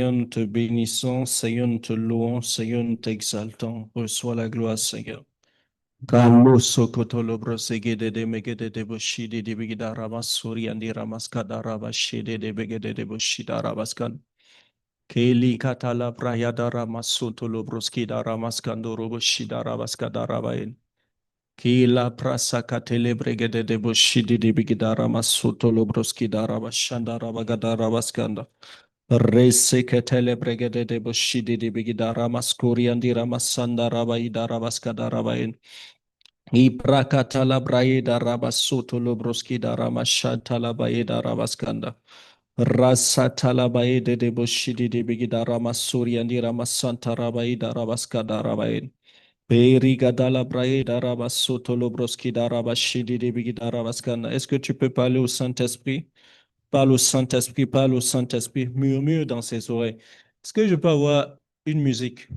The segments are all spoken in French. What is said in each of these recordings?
nous te bénissons, Seigneur, nous te louons, Seigneur, nous t'exaltons. Reçois la gloire, Seigneur. Kalu sokotolo brosegede de megede de boshide de begida ramasuri andi ramaskada rabashede de begede de boshida rabaskan. Keli katala brayada ramasotolo broskida ramaskando roboshida rabaskada rabain. Kila prasa katele bregede de boshide de begida ramasotolo broskida rabashanda rabagada rabaskanda. Rese ketele bregede de boshide de begida ramaskuri andi ramasanda rabaida rabaskada rabain. Ibrakatala braida rabasoto lobroski da ramashantala baida rabaskanda. Rasatala baide de boshidi de bigida ramasuri and ramasanta rabaida rabaskada rabain. Perigadala braida rabasoto lobroski da rabashidi de bigida rabaskanda. Est-ce que tu peux parler au Saint-Esprit? Parle au Saint-Esprit, parle au Saint-Esprit, murmure dans ses oreilles. Est-ce que je peux avoir une musique?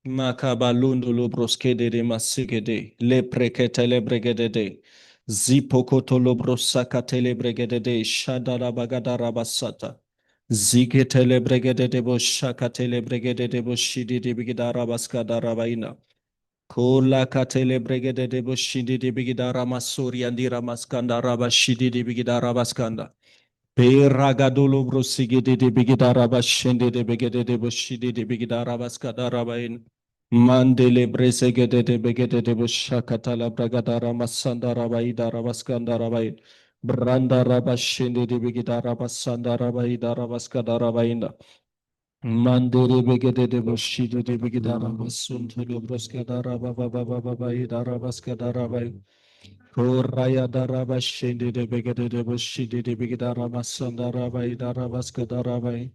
Makabalondo lobroskede de masigede, le preketele bregede, zipokotolo brosakatele bregede, shadara bagadara basata, ziketele bregede de boshakatele bregede de boshidi de bigidara baskadara baina, kola katele bregede de boshidi de bigidara masuri andira maskanda rabashidi de bigidara baskanda. Peragadolo brosigede de bigidara bashende de bigede de boshidi de bigidara baskadara bain. Mandele bresegede de begede de bushakatala bragadara masanda rabaida rabaskanda rabaid. Branda rabashende de begida rabasanda rabaida rabaskada rabainda. Mandere begede de bushide de begida rabasunto de broskada rabababababaida rabaskada rabaid. Koraya da rabashende de begede de bushide de begida ramasanda rabaida rabaskada rabaid.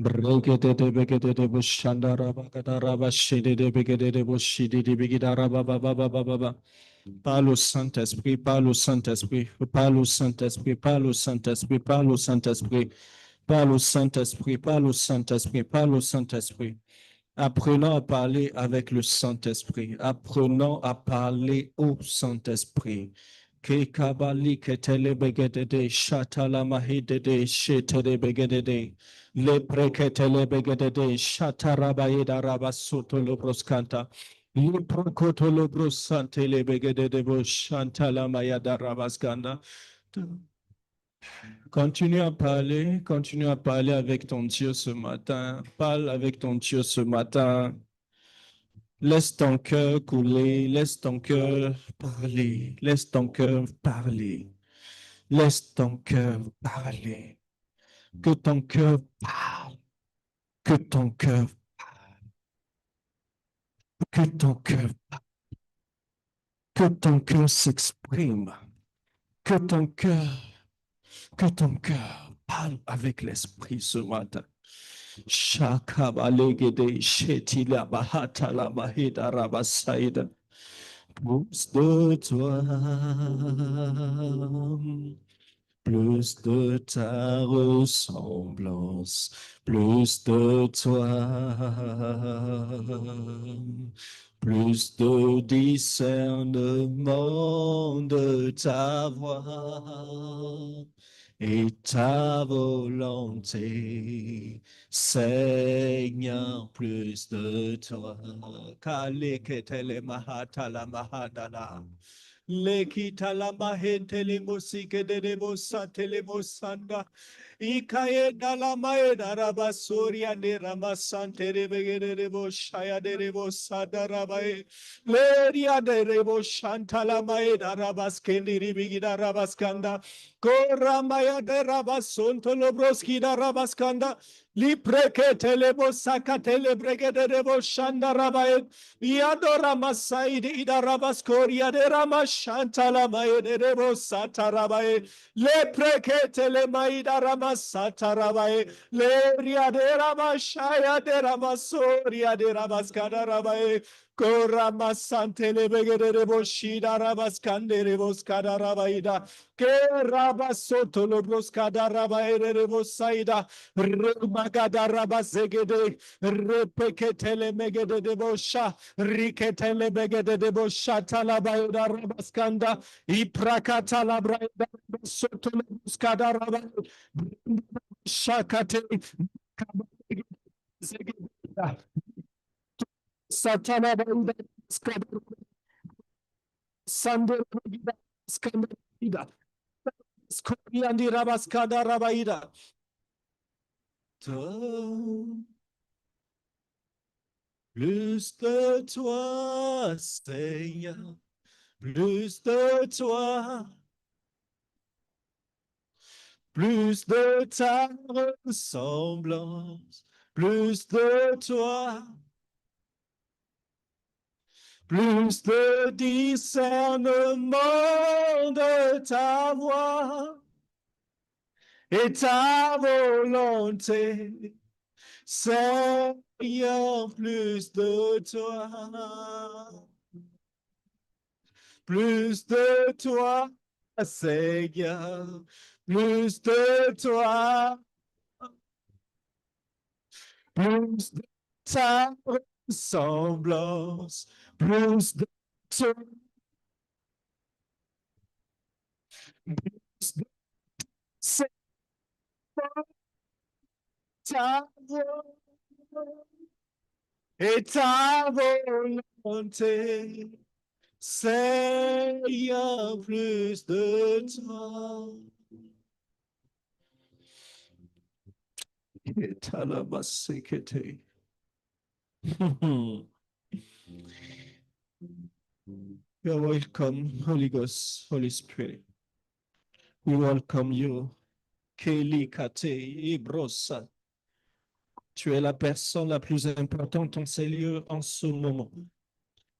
Bregede de begede de bushandara bagadara bashede de begede de bushidi de begidara baba baba baba. Parle au Saint-Esprit, parle au Saint-Esprit, parle au Saint-Esprit, parle au Saint-Esprit, parle au Saint-Esprit, parle au Saint-Esprit, parle au Saint-Esprit, parle au Saint-Esprit. Apprenons à parler avec le Saint-Esprit. Apprenons à parler au Saint-Esprit. Ke kabali ketele begedede shatala mahidede shetele begedede le preketele begedede shatarabayeda rabasoto lobroskanta le prokoto lobrosante le begedede bo shantala mayada rabaskanda. Continue à parler avec ton Dieu ce matin. Parle avec ton Dieu ce matin. Laisse ton cœur couler, laisse ton cœur parler, laisse ton cœur parler, laisse ton cœur parler. Que ton cœur parle, que ton cœur parle, que ton cœur parle, que ton cœur s'exprime, que ton cœur parle avec l'esprit ce matin. Shakabalegede shetila bahatala mahida rabasaida. Plus de toi, plus de ta ressemblance, plus de toi, plus de discernement de ta voix et ta volonté. Seigneur, plus de toi. Kaleketele mahatala mahadala. Lekita la mahente le musike de debosa telemosanda. Ikaeda la maeda rabasoria de ramasante de begede de boshaya de rebosada rabae. Leria de reboshanta la maeda rabaskendi ribigida rabaskanda. Koramaya de rabasonto lobroski da rabaskanda. Lipreke telebo saka telebreke de debo shanda rabae. Iadora masai de ida rabaskoria de ramashanta la mae de debo sata rabae. Lepreke telemaida ramasata rabae. Leria de ramashaya de ramasoria de rabaskada rabae. Korama santele begere de boshida rabaskande de boskada rabaida. Ke rabasoto lo broskada rabaere de bosaida. Remagada rabazegede. Repeketele megede de bosha. Riketele begede de bosha talabaida rabaskanda. Iprakata la braida rabasoto lo broskada rabaida. Shakate. Satana Baida, Sande Skanda, Skopiandi Rabaskada Rabaida. Plus de toi, Seigneur, plus de toi, plus de ta ressemblance, plus de toi, plus de discernement de ta voix et ta volonté. Seigneur, plus de toi, plus de toi, Seigneur, plus de toi, plus de ta ressemblance, plus de toi, plus de ta et ta volonté. Seigneur, plus de toi. You're welcome, Holy Ghost, Holy Spirit. We welcome you. Kelly Kate Ibrosa. Tu es la personne la plus importante en ces lieux en ce moment.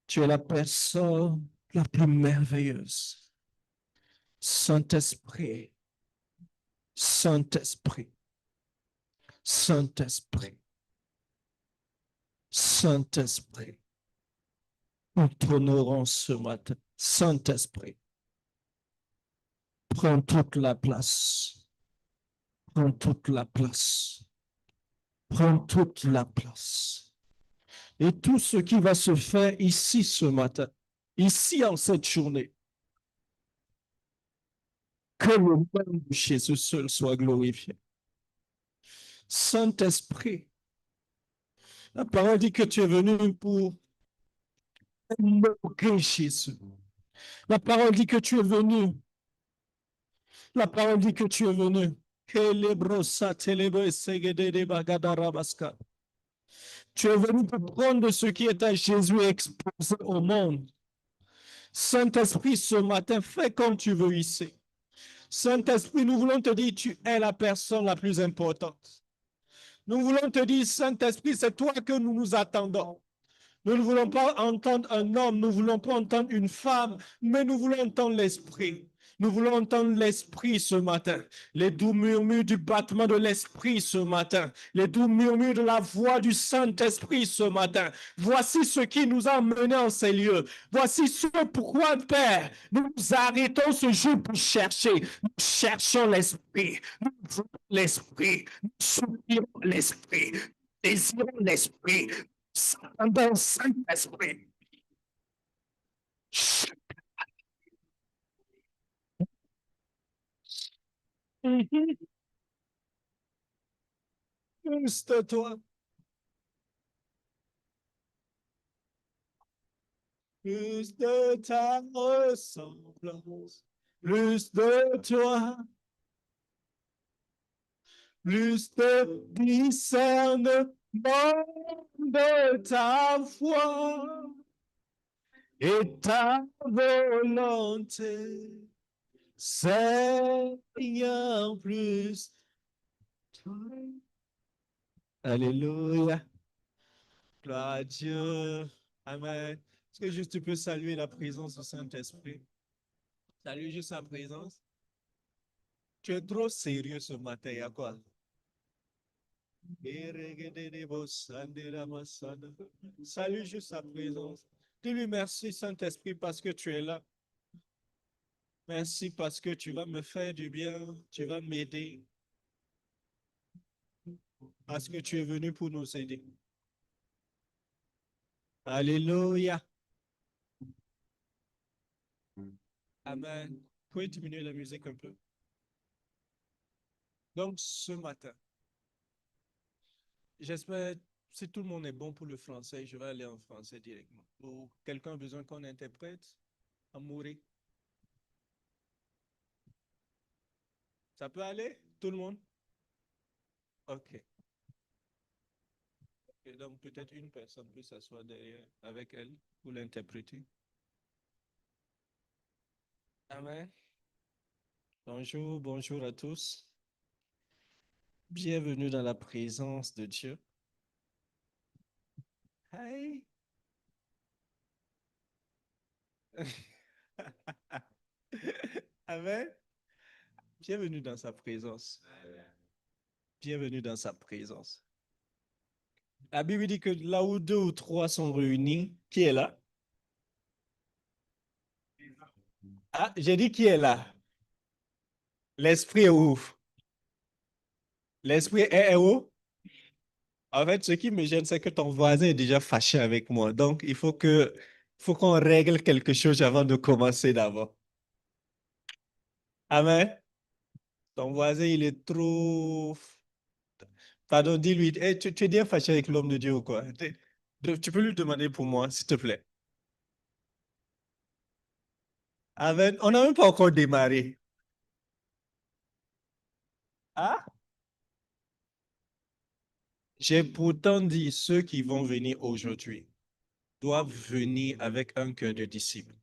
Tu es la personne la plus merveilleuse. Saint-Esprit, Saint-Esprit, Saint-Esprit, Saint-Esprit. Nous t'honorons ce matin. Saint-Esprit, prends toute la place. Prends toute la place. Prends toute la place. Et tout ce qui va se faire ici ce matin, ici en cette journée, que le nom de Jésus seul soit glorifié. Saint-Esprit, la parole dit que tu es venu pour honorer Jésus. La parole dit que tu es venu. La parole dit que tu es venu. Tu es venu pour prendre ce qui est à Jésus exposé au monde. Saint-Esprit, ce matin, fais comme tu veux ici. Saint-Esprit, nous voulons te dire, tu es la personne la plus importante. Nous voulons te dire, Saint-Esprit, c'est toi que nous nous attendons. Nous ne voulons pas entendre un homme, nous ne voulons pas entendre une femme, mais nous voulons entendre l'Esprit. Nous voulons entendre l'Esprit ce matin, les doux murmures du battement de l'Esprit ce matin, les doux murmures de la voix du Saint-Esprit ce matin. Voici ce qui nous a menés en ces lieux. Voici ce pourquoi, Père, nous nous arrêtons ce jour pour chercher. Nous cherchons l'Esprit, nous voulons l'Esprit, nous soupirons l'Esprit, nous désirons l'Esprit. Dans Saint-Esprit. Plus de toi, plus de ta ressemblance, plus de toi, plus de discernement de ta foi et ta volonté. Seigneur, plus. Alléluia. Gloire à Dieu. Amen. Est-ce que juste tu peux saluer la présence du Saint-Esprit? Salut juste sa présence. Tu es trop sérieux ce matin, il y a quoi? Salut juste sa présence. Dis-lui merci Saint-Esprit parce que tu es là. Merci parce que tu vas me faire du bien, tu vas m'aider. Parce que tu es venu pour nous aider. Alléluia. Amen. Vous pouvez diminuer la musique un peu. Donc, ce matin, j'espère Si tout le monde est bon pour le français, je vais aller en français directement. Ou quelqu'un a besoin qu'on interprète? Amouré. Ça peut aller? Tout le monde? OK. Et donc, peut-être une personne peut s'asseoir derrière avec elle pour l'interpréter. Amen. Bonjour, bonjour à tous. Bienvenue dans la présence de Dieu. Hi. Amen. Bienvenue dans sa présence. Bienvenue dans sa présence. La Bible dit que là où deux ou trois sont réunis, qui est là? Ah, j'ai dit qui est là? L'esprit est où? L'esprit est où? En fait, ce qui me gêne, c'est que ton voisin est déjà fâché avec moi. Donc, faut qu'on règle quelque chose avant de commencer d'abord. Amen. Ton voisin, il est trop. Pardon, dis-lui, hey, tu es bien fâché avec l'homme de Dieu ou quoi? Tu peux lui demander pour moi, s'il te plaît. Amen. On n'a même pas encore démarré. Ah? J'ai pourtant dit, ceux qui vont venir aujourd'hui doivent venir avec un cœur de disciple.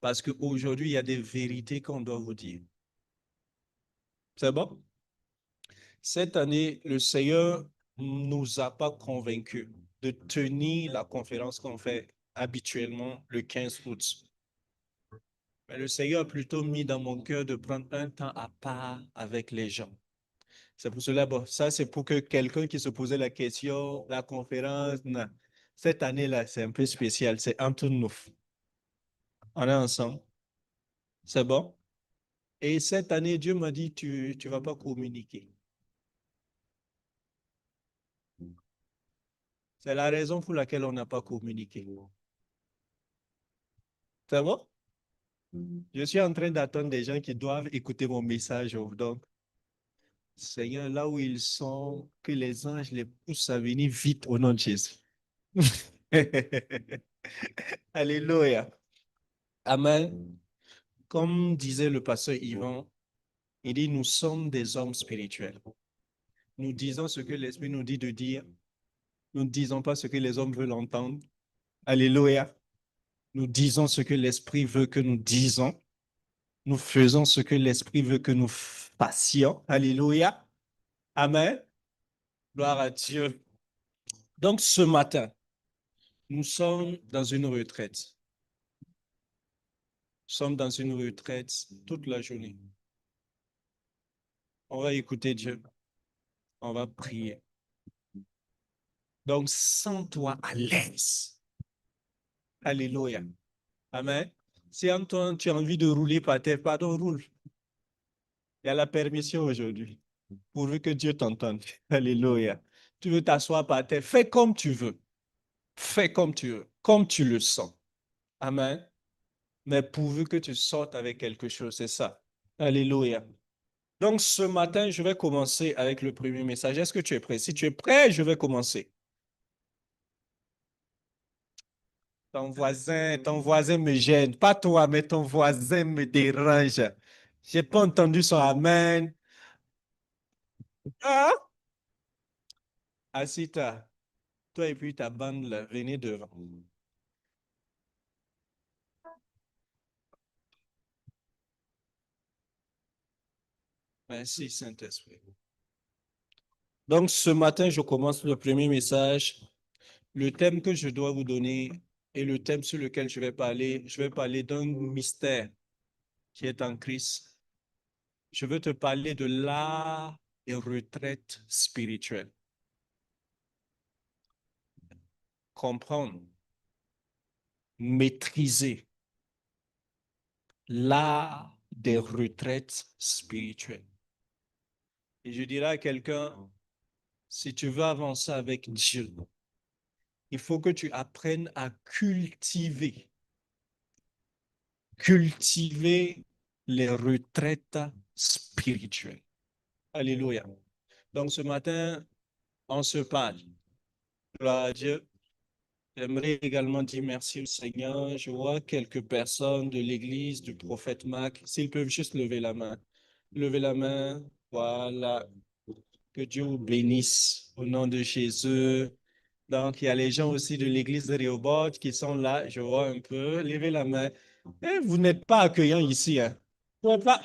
Parce qu'aujourd'hui, il y a des vérités qu'on doit vous dire. C'est bon? Cette année, le Seigneur ne nous a pas convaincus de tenir la conférence qu'on fait habituellement le 15 août. Mais le Seigneur a plutôt mis dans mon cœur de prendre un temps à part avec les gens. C'est pour cela, bon, ça c'est pour que quelqu'un qui se posait la question, la conférence, non. Cette année-là, c'est un peu spécial, c'est entre nous. On est ensemble. C'est bon? Et cette année, Dieu m'a dit, tu ne vas pas communiquer. C'est la raison pour laquelle on n'a pas communiqué. C'est bon? Je suis en train d'attendre des gens qui doivent écouter mon message. Donc, Seigneur, là où ils sont, que les anges les poussent à venir vite au nom de Jésus. Alléluia. Amen. Comme disait le pasteur Yvan, il dit, nous sommes des hommes spirituels. Nous disons ce que l'Esprit nous dit de dire. Nous ne disons pas ce que les hommes veulent entendre. Alléluia. Nous disons ce que l'Esprit veut que nous disons. Nous faisons ce que l'Esprit veut que nous fassions. Alléluia. Amen. Gloire à Dieu. Donc, ce matin, nous sommes dans une retraite. Nous sommes dans une retraite toute la journée. On va écouter Dieu. On va prier. Donc, sens-toi à l'aise. Alléluia. Amen. Si Antoine, tu as envie de rouler par terre, pardon, roule. Il y a la permission aujourd'hui. Pourvu que Dieu t'entende. Alléluia. Tu veux t'asseoir par terre, fais comme tu veux. Fais comme tu veux, comme tu le sens. Amen. Mais pourvu que tu sortes avec quelque chose, c'est ça. Alléluia. Donc, ce matin, je vais commencer avec le premier message. Est-ce que tu es prêt? Si tu es prêt, je vais commencer. Ton voisin me gêne. Pas toi, mais ton voisin me dérange. J'ai pas entendu son amen. Ah! Assis-toi. Toi et puis ta bande, là, venez devant. Merci, Saint-Esprit. Donc, ce matin, je commence le premier message. Le thème que je dois vous donner et le thème sur lequel je vais parler d'un mystère qui est en Christ. Je veux te parler de la retraite spirituelle. Comprendre, maîtriser l'art des retraites spirituelles. Et je dirais à quelqu'un, si tu veux avancer avec Dieu, il faut que tu apprennes à cultiver les retraites spirituelles. Alléluia. Donc ce matin, on se parle. Gloire à Dieu. J'aimerais également dire merci au Seigneur. Je vois quelques personnes de l'église du prophète Marc. S'ils peuvent juste lever la main. Lever la main. Voilà. Que Dieu vous bénisse au nom de Jésus. Donc, il y a les gens aussi de l'église de Rehoboth qui sont là. Je vois un peu. Levez la main. Et vous n'êtes pas accueillants ici, hein. Vous n'êtes pas...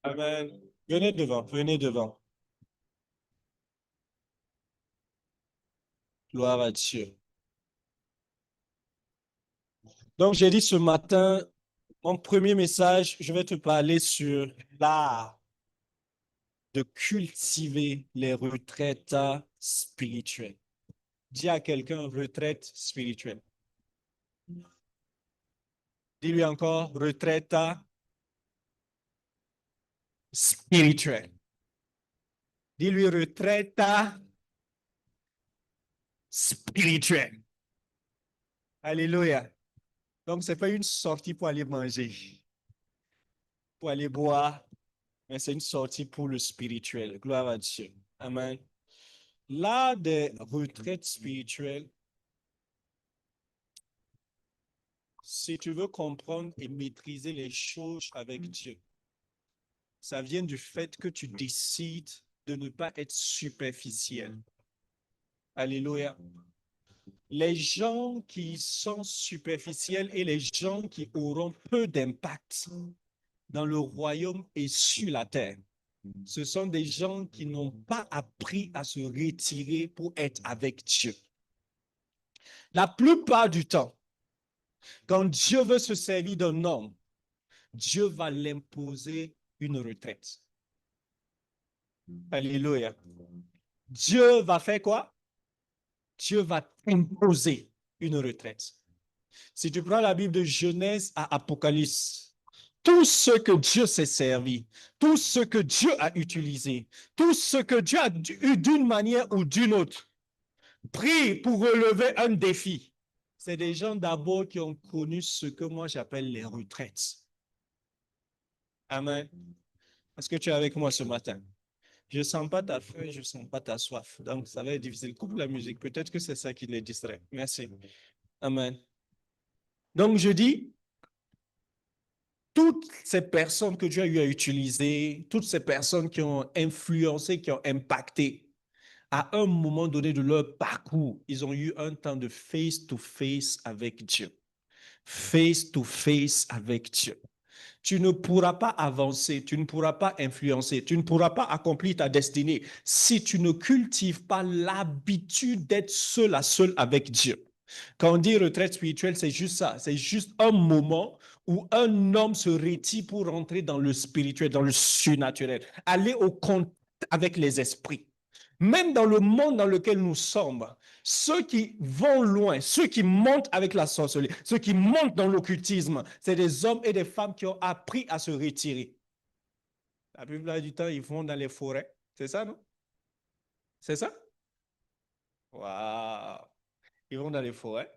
Amen. Venez devant, venez devant. Gloire à Dieu. Donc, j'ai dit ce matin, mon premier message, je vais te parler sur l'art de cultiver les retraites spirituelles. Dis à quelqu'un retraite spirituelle. Dis-lui encore retraite spirituelle. Dis-lui retraite spirituelle. Alléluia. Donc, ce n'est pas une sortie pour aller manger, pour aller boire, mais c'est une sortie pour le spirituel. Gloire à Dieu. Amen. L'art des retraites spirituelles, si tu veux comprendre et maîtriser les choses avec Dieu, ça vient du fait que tu décides de ne pas être superficiel. Alléluia. Les gens qui sont superficiels et les gens qui auront peu d'impact dans le royaume et sur la terre, ce sont des gens qui n'ont pas appris à se retirer pour être avec Dieu. La plupart du temps, quand Dieu veut se servir d'un homme, Dieu va l'imposer une retraite. Alléluia. Dieu va faire quoi? Dieu va t'imposer une retraite. Si tu prends la Bible de Genèse à Apocalypse, tout ce que Dieu s'est servi, tout ce que Dieu a utilisé, tout ce que Dieu a eu d'une manière ou d'une autre, pris pour relever un défi, c'est des gens d'abord qui ont connu ce que moi j'appelle les retraites. Amen. Est-ce que tu es avec moi ce matin? Je ne sens pas ta faim, je ne sens pas ta soif. Donc, ça va être difficile. Coupe la musique. Peut-être que c'est ça qui les distrait. Merci. Amen. Donc, je dis, toutes ces personnes que Dieu a eu à utiliser, toutes ces personnes qui ont influencé, qui ont impacté, à un moment donné de leur parcours, ils ont eu un temps de face-to-face avec Dieu. Face-to-face avec Dieu. Tu ne pourras pas avancer, tu ne pourras pas influencer, tu ne pourras pas accomplir ta destinée si tu ne cultives pas l'habitude d'être seul à seul avec Dieu. Quand on dit retraite spirituelle, c'est juste ça. C'est juste un moment où un homme se retire pour rentrer dans le spirituel, dans le surnaturel, aller au contact avec les esprits. Même dans le monde dans lequel nous sommes, ceux qui vont loin, ceux qui montent avec la sorcellerie, ceux qui montent dans l'occultisme, c'est des hommes et des femmes qui ont appris à se retirer. La plupart du temps, ils vont dans les forêts. C'est ça, non? C'est ça? Waouh! Ils vont dans les forêts.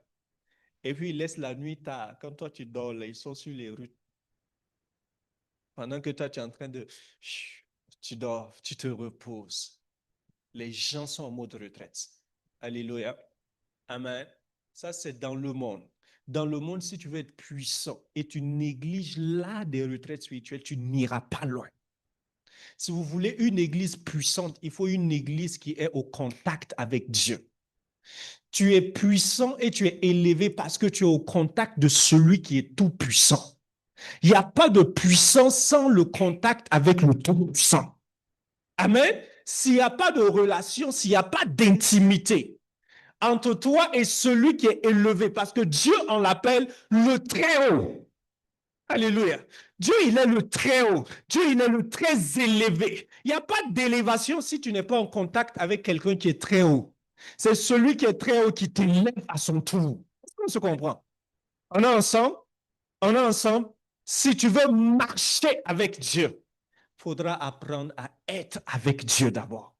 Et puis, ils laissent la nuit tard. Quand toi, tu dors, là, ils sont sur les rues. Pendant que toi, tu es en train de... Tu dors, tu te reposes. Les gens sont en mode retraite. Alléluia. Amen. Ça, c'est dans le monde. Dans le monde, si tu veux être puissant et tu négliges là des retraites spirituelles, tu n'iras pas loin. Si vous voulez une église puissante, il faut une église qui est au contact avec Dieu. Tu es puissant et tu es élevé parce que tu es au contact de celui qui est tout puissant. Il n'y a pas de puissance sans le contact avec le tout puissant. Amen. S'il n'y a pas de relation, s'il n'y a pas d'intimité entre toi et celui qui est élevé, parce que Dieu, on l'appelle le très haut. Alléluia. Dieu, il est le très haut. Dieu, il est le très élevé. Il n'y a pas d'élévation si tu n'es pas en contact avec quelqu'un qui est très haut. C'est celui qui est très haut qui t'élève à son tour. Est-ce qu'on se comprend? On est ensemble? On est ensemble? Si tu veux marcher avec Dieu, il faudra apprendre à être avec Dieu d'abord.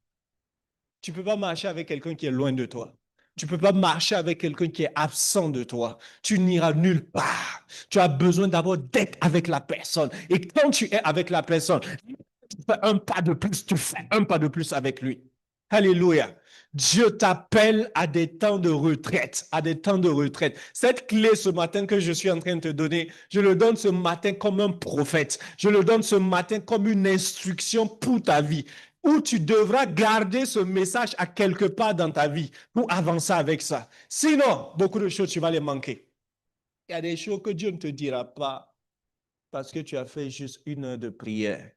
Tu ne peux pas marcher avec quelqu'un qui est loin de toi. Tu ne peux pas marcher avec quelqu'un qui est absent de toi. Tu n'iras nulle part. Tu as besoin d'abord d'être avec la personne. Et quand tu es avec la personne, tu fais un pas de plus, tu fais un pas de plus avec lui. Alléluia. Dieu t'appelle à des temps de retraite, à des temps de retraite. Cette clé ce matin que je suis en train de te donner, je le donne ce matin comme un prophète. Je le donne ce matin comme une instruction pour ta vie, où tu devras garder ce message à quelque part dans ta vie pour avancer avec ça. Sinon, beaucoup de choses, tu vas les manquer. Il y a des choses que Dieu ne te dira pas parce que tu as fait juste 1 heure de prière.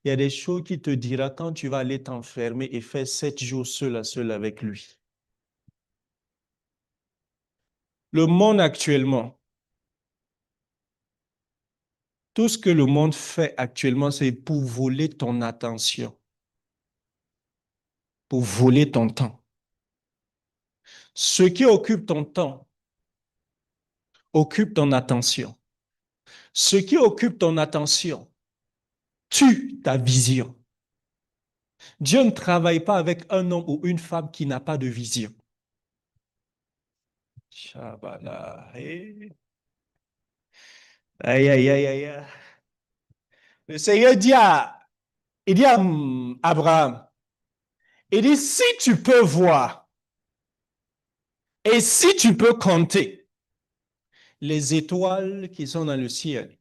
Il y a des choses qu'il te dira quand tu vas aller t'enfermer et faire 7 jours seul à seul avec lui. Le monde actuellement, tout ce que le monde fait actuellement, c'est pour voler ton attention, pour voler ton temps. Ce qui occupe ton temps occupe ton attention. Ce qui occupe ton attention tue ta vision. Dieu ne travaille pas avec un homme ou une femme qui n'a pas de vision. Shabala. Aïe, aïe, aïe, aïe. Le Seigneur il dit à Abraham, il dit, si tu peux voir et si tu peux compter les étoiles qui sont dans le ciel,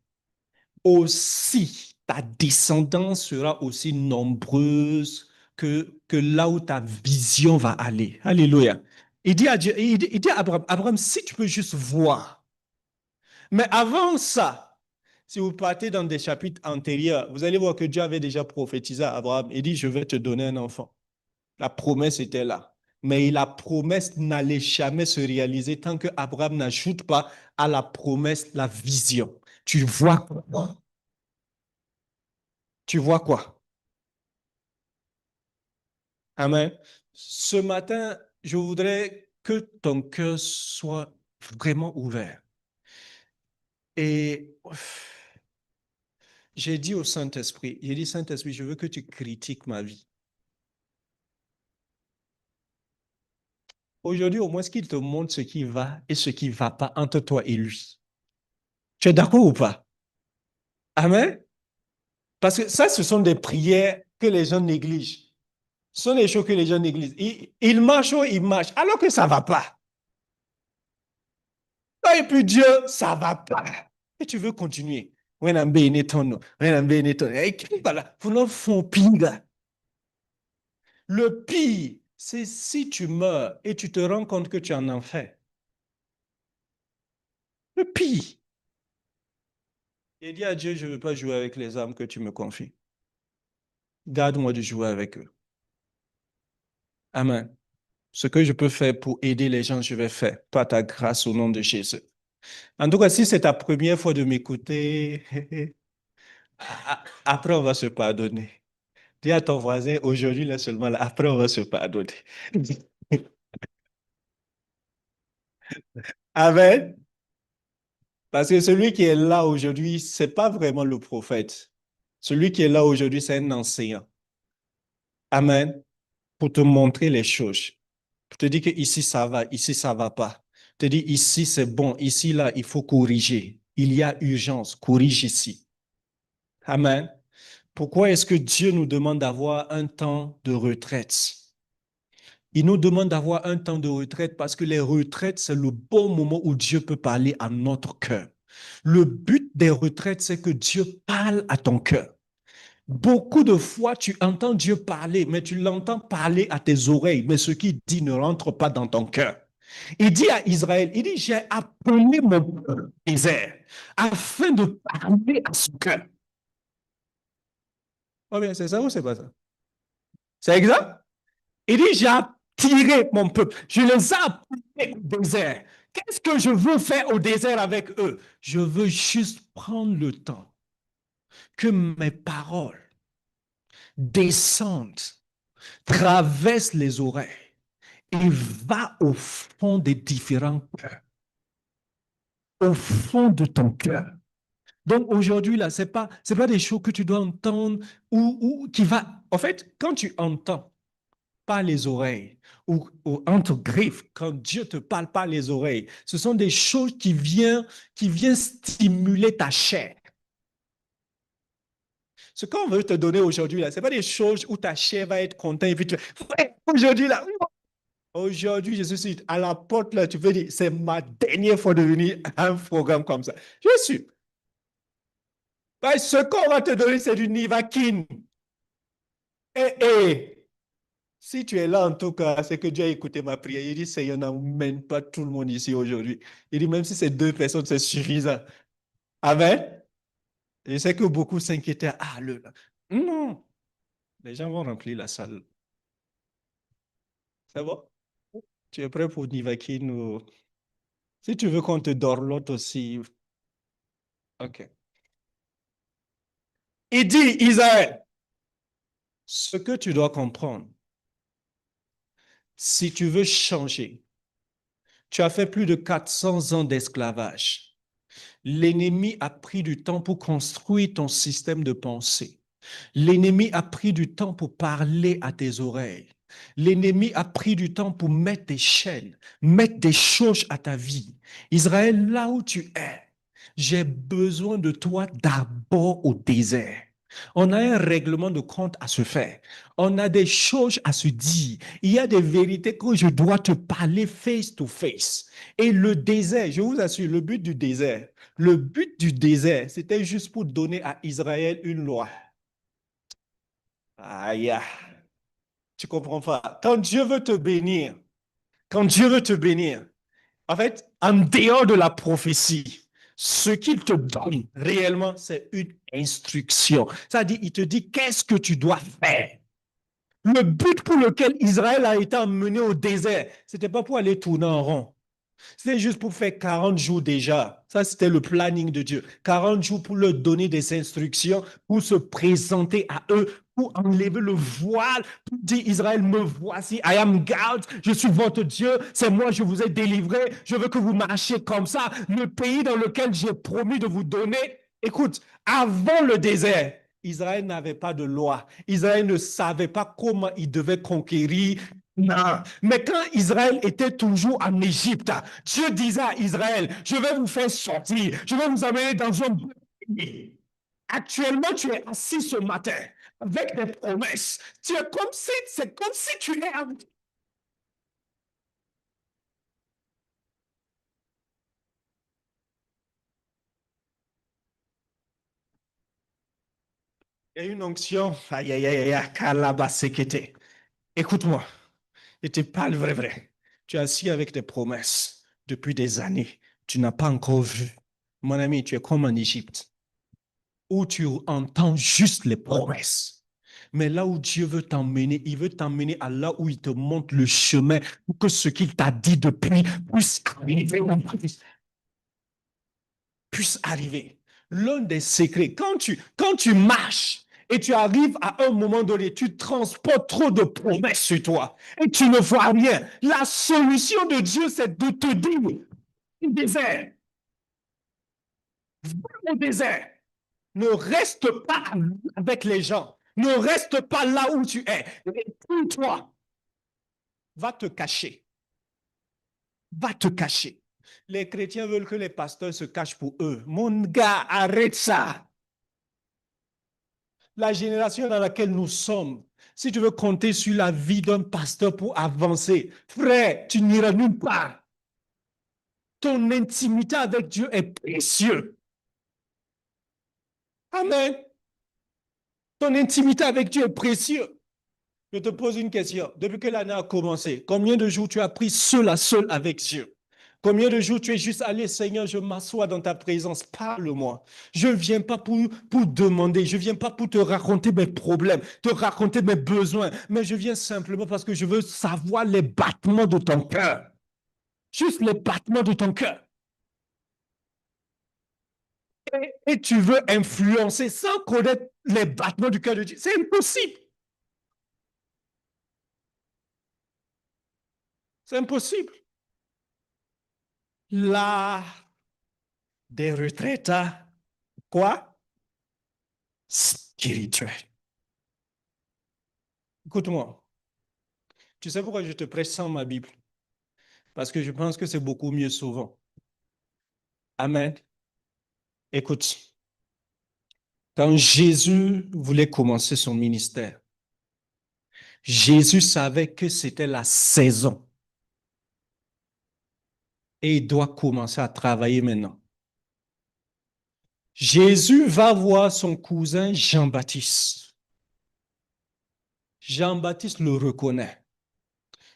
aussi ta descendance sera aussi nombreuse que là où ta vision va aller. Alléluia. Il dit à Dieu, il dit à Abraham, Abraham, si tu peux juste voir. Mais avant ça, si vous partez dans des chapitres antérieurs, vous allez voir que Dieu avait déjà prophétisé à Abraham. Il dit, je vais te donner un enfant. La promesse était là. Mais la promesse n'allait jamais se réaliser tant que Abraham n'ajoute pas à la promesse la vision. Tu vois quoi? Tu vois quoi? Amen. Ce matin, je voudrais que ton cœur soit vraiment ouvert. Et j'ai dit au Saint-Esprit, j'ai dit, Saint-Esprit, je veux que tu critiques ma vie. Aujourd'hui, au moins, qu'il te montre ce qui va et ce qui ne va pas entre toi et lui. Tu es d'accord ou pas? Amen. Parce que ça, ce sont des prières que les gens négligent. Ce sont des choses que les gens négligent. Ils marchent ou ils marchent, alors que ça ne va pas. Et puis Dieu, ça ne va pas. Et tu veux continuer. Vous n'en font pire. Le pire, c'est si tu meurs et tu te rends compte que tu es en enfer. Le pire. Il dit à Dieu, je ne veux pas jouer avec les âmes que tu me confies. Garde-moi de jouer avec eux. Amen. Ce que je peux faire pour aider les gens, je vais faire. Par ta grâce au nom de Jésus. En tout cas, si c'est ta première fois de m'écouter, après on va se pardonner. Dis à ton voisin, aujourd'hui, là seulement, là, après on va se pardonner. Amen. Parce que celui qui est là aujourd'hui, ce n'est pas vraiment le prophète. Celui qui est là aujourd'hui, c'est un enseignant. Amen. Pour te montrer les choses. Pour te dire que ici ça va, ici ça va pas. Te dire ici c'est bon, ici là il faut corriger. Il y a urgence, corrige ici. Amen. Pourquoi est-ce que Dieu nous demande d'avoir un temps de retraite? Il nous demande d'avoir un temps de retraite parce que les retraites, c'est le bon moment où Dieu peut parler à notre cœur. Le but des retraites, c'est que Dieu parle à ton cœur. Beaucoup de fois, tu entends Dieu parler, mais tu l'entends parler à tes oreilles, mais ce qu'il dit ne rentre pas dans ton cœur. Il dit à Israël, il dit, j'ai appelé mon peuple au désert afin de parler à son cœur. Oh bien, c'est ça ou c'est pas ça? C'est exact? Il dit, j'ai attiré mon peuple, je les ai appelés au désert. Qu'est-ce que je veux faire au désert avec eux? Je veux juste prendre le temps que mes paroles descendent, traversent les oreilles et va au fond des différents cœurs, au fond de ton cœur. Donc aujourd'hui, là, c'est pas des choses que tu dois entendre ou qui va. En fait, quand tu entends, par les oreilles ou entre griffes, quand Dieu te parle par les oreilles, ce sont des choses qui viennent stimuler ta chair. Ce qu'on veut te donner aujourd'hui, là, ce n'est pas des choses où ta chair va être contente et puis tu ouais, aujourd'hui, là, aujourd'hui, je suis à la porte, là, tu veux dire, c'est ma dernière fois de venir à un programme comme ça. Je suis. Ce qu'on va te donner, c'est du Nivaquine. Et si tu es là, en tout cas, c'est que Dieu a écouté ma prière. Il dit, Seigneur, n'emmène pas tout le monde ici aujourd'hui. Il dit, même si c'est 2 personnes, c'est suffisant. Amen. Je sais que beaucoup s'inquiétaient. Ah, non, les gens vont remplir la salle. C'est bon? Tu es prêt pour Nivaquine ou... Si tu veux qu'on te dorlote aussi. OK. Il dit, Israël, ce que tu dois comprendre, si tu veux changer, tu as fait plus de 400 ans d'esclavage. L'ennemi a pris du temps pour construire ton système de pensée. L'ennemi a pris du temps pour parler à tes oreilles. L'ennemi a pris du temps pour mettre des chaînes, mettre des choses à ta vie. Israël, là où tu es, j'ai besoin de toi d'abord au désert. On a un règlement de compte à se faire. On a des choses à se dire. Il y a des vérités que je dois te parler face to face. Et le désert, je vous assure, le but du désert, c'était juste pour donner à Israël une loi. Aïe, tu comprends pas. Quand Dieu veut te bénir, en fait, en dehors de la prophétie, ce qu'il te donne réellement, c'est une instruction. C'est-à-dire, il te dit qu'est-ce que tu dois faire. Le but pour lequel Israël a été emmené au désert, c'était pas pour aller tourner en rond. C'était juste pour faire 40 jours déjà. Ça, c'était le planning de Dieu. 40 jours pour leur donner des instructions, pour se présenter à eux, pour enlever le voile, pour dire Israël, me voici, I am God, je suis votre Dieu, c'est moi, je vous ai délivré, je veux que vous marchiez comme ça. Le pays dans lequel j'ai promis de vous donner, écoute, avant le désert, Israël n'avait pas de loi. Israël ne savait pas comment il devait conquérir. Non. Mais quand Israël était toujours en Égypte, Dieu disait à Israël, je vais vous faire sortir, je vais vous amener dans un pays. Actuellement, tu es assis ce matin avec des promesses. C'est comme si tu es en... Il y a une onction. Aïe, aïe, aïe, aïe, kalabasekete. Écoute-moi, je te parle vrai. Tu es assis avec des promesses depuis des années. Tu n'as pas encore vu. Mon ami, tu es comme en Égypte, où tu entends juste les promesses. Mais là où Dieu veut t'emmener, il veut t'emmener à là où il te montre le chemin pour que ce qu'il t'a dit depuis puisse arriver. Puisse arriver. L'un des secrets, quand tu marches et tu arrives à un moment donné, tu transportes trop de promesses sur toi et tu ne vois rien. La solution de Dieu, c'est de te dire, désert, va au désert. Ne reste pas avec les gens. Ne reste pas là où tu es. Et toi, va te cacher. Va te cacher. Les chrétiens veulent que les pasteurs se cachent pour eux. Mon gars, arrête ça. La génération dans laquelle nous sommes, si tu veux compter sur la vie d'un pasteur pour avancer, frère, tu n'iras nulle part. Ton intimité avec Dieu est précieuse. Amen. Ton intimité avec Dieu est précieuse. Je te pose une question. Depuis que l'année a commencé, combien de jours tu as pris seul à seul avec Dieu? Combien de jours tu es juste allé, Seigneur, je m'assois dans ta présence, parle-moi. Je ne viens pas pour demander, je ne viens pas pour te raconter mes problèmes, te raconter mes besoins, mais je viens simplement parce que je veux savoir les battements de ton cœur. Juste les battements de ton cœur. Et tu veux influencer sans connaître les battements du cœur de Dieu. C'est impossible. C'est impossible. Là, des retraites, quoi? Spirituel. Écoute-moi. Tu sais pourquoi je te prêche sans ma Bible? Parce que je pense que c'est beaucoup mieux souvent. Amen. Écoute, quand Jésus voulait commencer son ministère, Jésus savait que c'était la saison et il doit commencer à travailler maintenant. Jésus va voir son cousin Jean-Baptiste. Jean-Baptiste le reconnaît.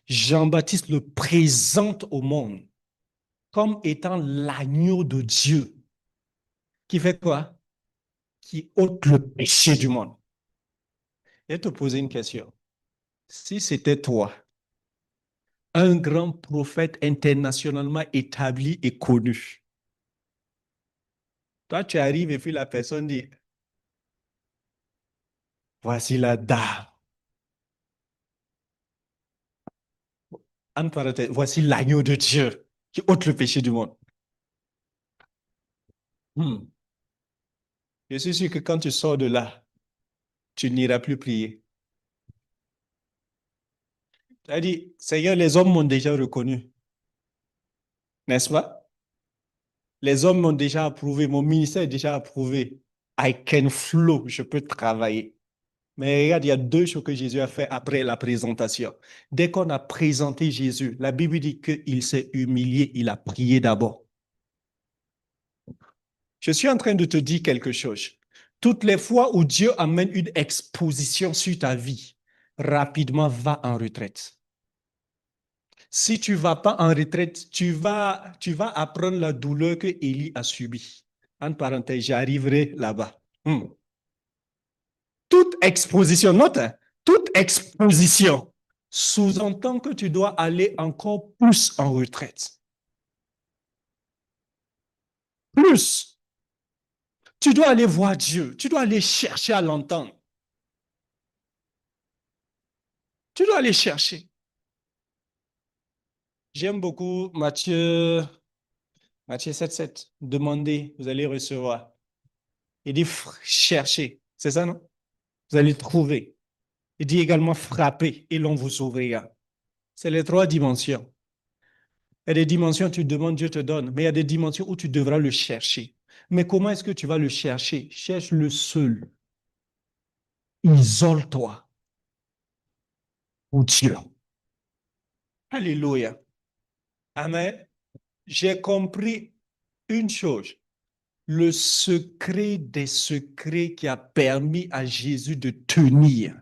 Jean-Baptiste le présente au monde comme étant l'agneau de Dieu qui fait quoi? Qui ôte le péché du monde. Je vais te poser une question. Si c'était toi, un grand prophète internationalement établi et connu, toi tu arrives et puis la personne dit, voici la dame. En parenthèse, voici l'agneau de Dieu qui ôte le péché du monde. Hmm. Je suis sûr que quand tu sors de là, tu n'iras plus prier. Tu as dit, Seigneur, les hommes m'ont déjà reconnu, n'est-ce pas? Les hommes m'ont déjà approuvé, mon ministère est déjà approuvé. I can flow, je peux travailler. Mais regarde, il y a deux choses que Jésus a fait après la présentation. Dès qu'on a présenté Jésus, la Bible dit qu'il s'est humilié, il a prié d'abord. Je suis en train de te dire quelque chose. Toutes les fois où Dieu amène une exposition sur ta vie, rapidement va en retraite. Si tu ne vas pas en retraite, tu vas apprendre la douleur que Élie a subie. En parenthèse, j'arriverai là-bas. Toute exposition, note, hein, toute exposition sous-entend que tu dois aller encore plus en retraite. Plus. Tu dois aller voir Dieu. Tu dois aller chercher à l'entendre. Tu dois aller chercher. J'aime beaucoup Matthieu 7,7. Demandez, vous allez recevoir. Il dit chercher. C'est ça, non? Vous allez trouver. Il dit également frapper et l'on vous ouvrira. C'est les trois dimensions. Il y a des dimensions où tu demandes, Dieu te donne, mais il y a des dimensions où tu devras le chercher. Mais comment est-ce que tu vas le chercher? Cherche-le seul. Isole-toi pour Dieu. Alléluia. Amen. J'ai compris une chose. Le secret des secrets qui a permis à Jésus de tenir.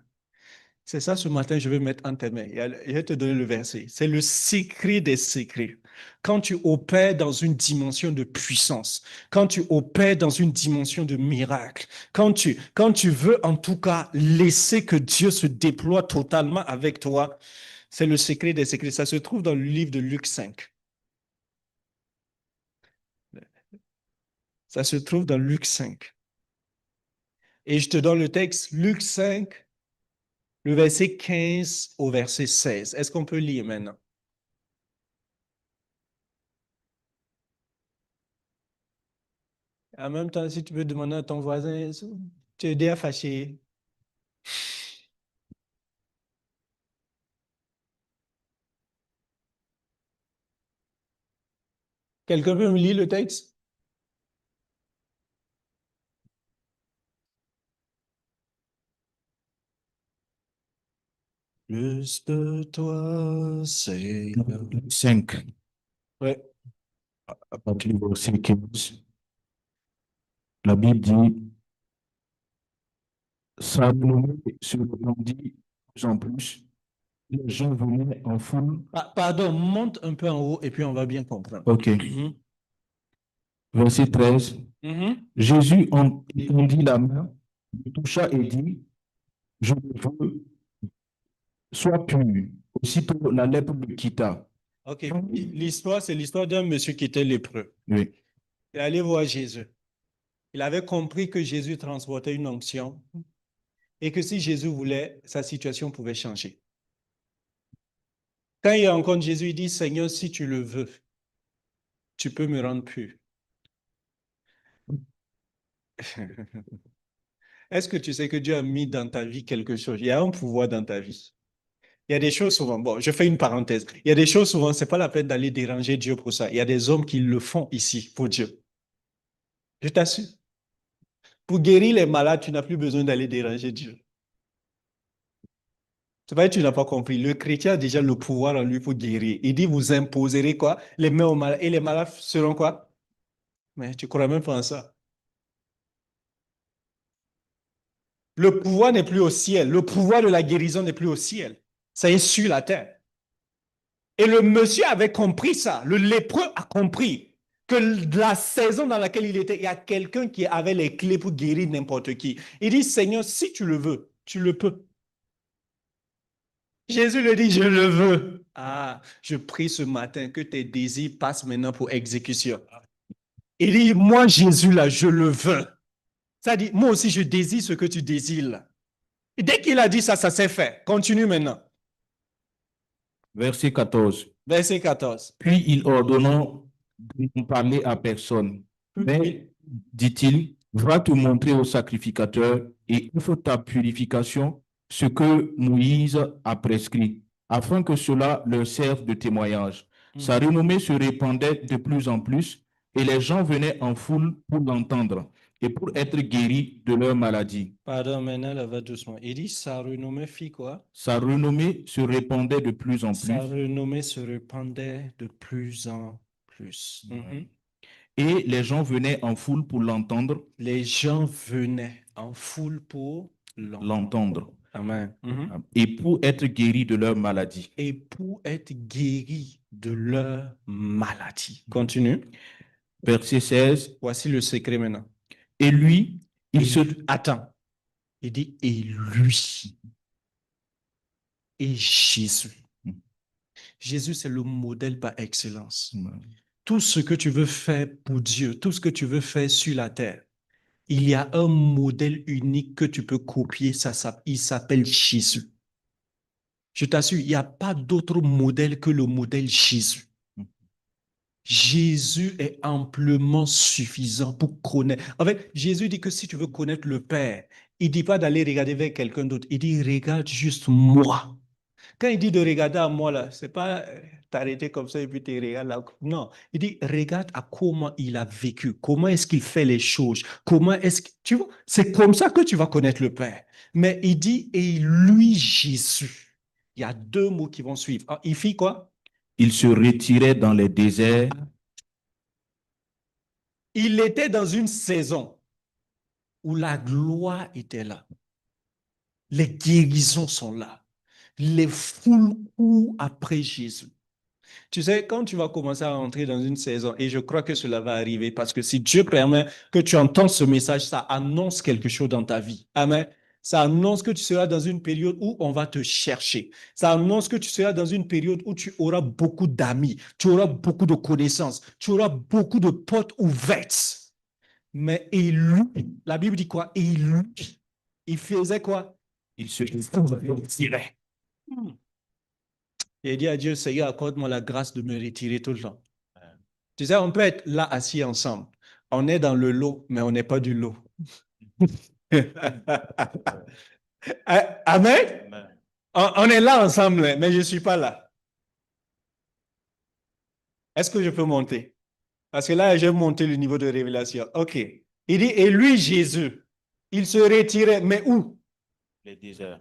C'est ça, ce matin, je vais mettre en tes mains. Je vais te donner le verset. C'est le secret des secrets. Quand tu opères dans une dimension de puissance, quand tu opères dans une dimension de miracle, quand tu veux en tout cas laisser que Dieu se déploie totalement avec toi, c'est le secret des secrets. Ça se trouve dans le livre de Luc 5. Ça se trouve dans Luc 5. Et je te donne le texte, Luc 5, le verset 15 au verset 16. Est-ce qu'on peut lire maintenant? En même temps, si tu peux demander à ton voisin, tu es déjà fâché. Quelqu'un peut me lire le texte? Plus de toi, Seigneur. 5, Ouais. à partir du verset 15, la Bible dit, sa renommée se répandit de plus en plus. Les gens venaient en foule. Pardon, monte un peu en haut et puis on va bien comprendre. OK. Mhm. Verset 13. Mhm. Jésus en étendit la main, le toucha et dit, je veux, sois pur. Aussitôt, la lèpre le quitta. OK. L'histoire, c'est l'histoire d'un monsieur qui était lépreux. Oui. Il est allé voir Jésus. Il avait compris que Jésus transportait une onction et que si Jésus voulait, sa situation pouvait changer. Quand il rencontre Jésus, il dit, Seigneur, si tu le veux, tu peux me rendre pur. Est-ce que tu sais que Dieu a mis dans ta vie quelque chose? Il y a un pouvoir dans ta vie. Il y a des choses souvent, bon, je fais une parenthèse. Il y a des choses souvent, c'est pas la peine d'aller déranger Dieu pour ça. Il y a des hommes qui le font ici pour Dieu. Je t'assure. Pour guérir les malades, tu n'as plus besoin d'aller déranger Dieu. C'est pas que tu n'as pas compris. Le chrétien a déjà le pouvoir en lui pour guérir. Il dit, vous imposerez quoi? Les mains aux malades. Et les malades seront quoi? Mais tu crois même pas en ça. Le pouvoir n'est plus au ciel. Le pouvoir de la guérison n'est plus au ciel. Ça est sur la terre. Et le monsieur avait compris ça. Le lépreux a compris que la saison dans laquelle il était, il y a quelqu'un qui avait les clés pour guérir n'importe qui. Il dit, Seigneur, si tu le veux, tu le peux. Jésus lui dit, je le veux. Ah, je prie ce matin que tes désirs passent maintenant pour exécution. Il dit, moi, Jésus, là, je le veux. Ça dit, moi aussi, je désire ce que tu désires. Là. Et dès qu'il a dit ça, ça s'est fait. Continue maintenant. Verset 14. Verset 14. Puis il ordonnant de ne parler à personne. Mais, dit-il, va te montrer au sacrificateur et offre ta purification, ce que Moïse a prescrit, afin que cela leur serve de témoignage. Sa renommée se répandait de plus en plus et les gens venaient en foule pour l'entendre et pour être guéris de leur maladie. Pardon, maintenant, là, va doucement. Il dit, sa renommée fit quoi? Sa renommée se répandait de plus en Sa plus renommée se répandait de plus en plus. et les gens venaient en foule pour l'entendre. Les gens venaient en foule pour L'entendre. Amen. Et pour être guéris de leur maladie. Et pour être guéris de leur maladie. Continue. Verset 16. Voici le secret maintenant. Et lui, il se... Attends. Il dit, et lui. Et Jésus. Jésus, c'est le modèle par excellence. Tout ce que tu veux faire pour Dieu, tout ce que tu veux faire sur la terre, il y a un modèle unique que tu peux copier, il s'appelle Jésus. Je t'assure, il n'y a pas d'autre modèle que le modèle Jésus. Jésus est amplement suffisant pour connaître. En fait, Jésus dit que si tu veux connaître le Père, il ne dit pas d'aller regarder vers quelqu'un d'autre. Il dit, regarde juste moi. Quand il dit de regarder à moi, là, c'est pas t'arrêter comme ça et puis tu regardes là. Non, il dit, regarde à comment il a vécu, comment est-ce qu'il fait les choses, comment est-ce que... Tu vois, c'est comme ça que tu vas connaître le Père. Mais il dit, et lui, Jésus. Il y a deux mots qui vont suivre. Ah, il fit quoi? Il se retirait dans les déserts. Il était dans une saison où la gloire était là. Les guérisons sont là. Les foules courent après Jésus. Tu sais, quand tu vas commencer à entrer dans une saison, et je crois que cela va arriver, parce que si Dieu permet que tu entends ce message, ça annonce quelque chose dans ta vie. Amen. Ça annonce que tu seras dans une période où on va te chercher. Ça annonce que tu seras dans une période où tu auras beaucoup d'amis, tu auras beaucoup de connaissances, tu auras beaucoup de portes ouvertes. Mais et lui, la Bible dit quoi? Et lui, il faisait quoi? Il se retirait. Et il dit à Dieu, Seigneur, accorde-moi la grâce de me retirer tout le temps. Tu sais, on peut être là assis ensemble. On est dans le lot, mais on n'est pas du lot. Amen. On est là ensemble, mais je ne suis pas là. Est-ce que je peux monter? Parce que là, j'ai monté le niveau de révélation. OK. Il dit, et lui, Jésus, il se retirait, mais où? les déserts.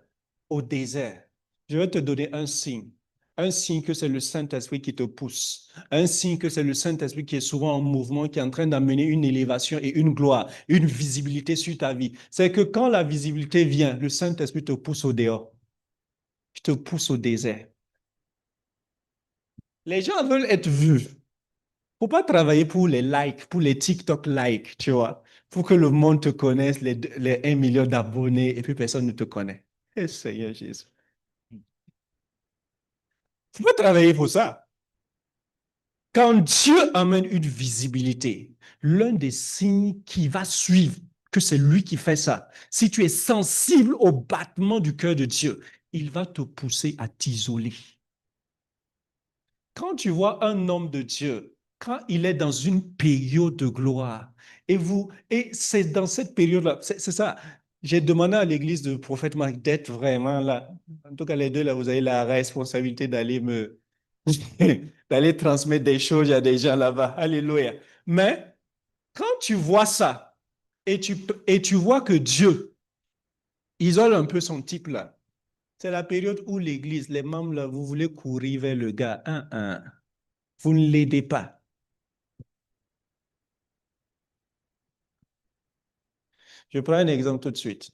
Au désert. Je vais te donner un signe. Un signe que c'est le Saint-Esprit qui te pousse. Un signe que c'est le Saint-Esprit qui est souvent en mouvement, qui est en train d'amener une élévation et une gloire, une visibilité sur ta vie. C'est que quand la visibilité vient, le Saint-Esprit te pousse au dehors. Il te pousse au désert. Les gens veulent être vus. Faut pas travailler pour les likes, pour les TikTok likes, tu vois. Pour que le monde te connaisse, les 1 million d'abonnés, et puis personne ne te connaît. Eh, Seigneur Jésus. Faut pas travailler pour ça. Quand Dieu amène une visibilité, l'un des signes qui va suivre, que c'est lui qui fait ça, si tu es sensible au battement du cœur de Dieu, il va te pousser à t'isoler. Quand tu vois un homme de Dieu, quand il est dans une période de gloire, et c'est dans cette période-là, c'est ça, J'ai demandé à l'église du prophète Marc d'être vraiment là. En tout cas, les deux là, vous avez la responsabilité d'aller d'aller transmettre des choses à des gens là-bas. Alléluia. Mais quand tu vois ça et tu vois que Dieu isole un peu son type là, c'est la période où l'église, les membres là, vous voulez courir vers le gars. Vous ne l'aidez pas. Je prends un exemple tout de suite.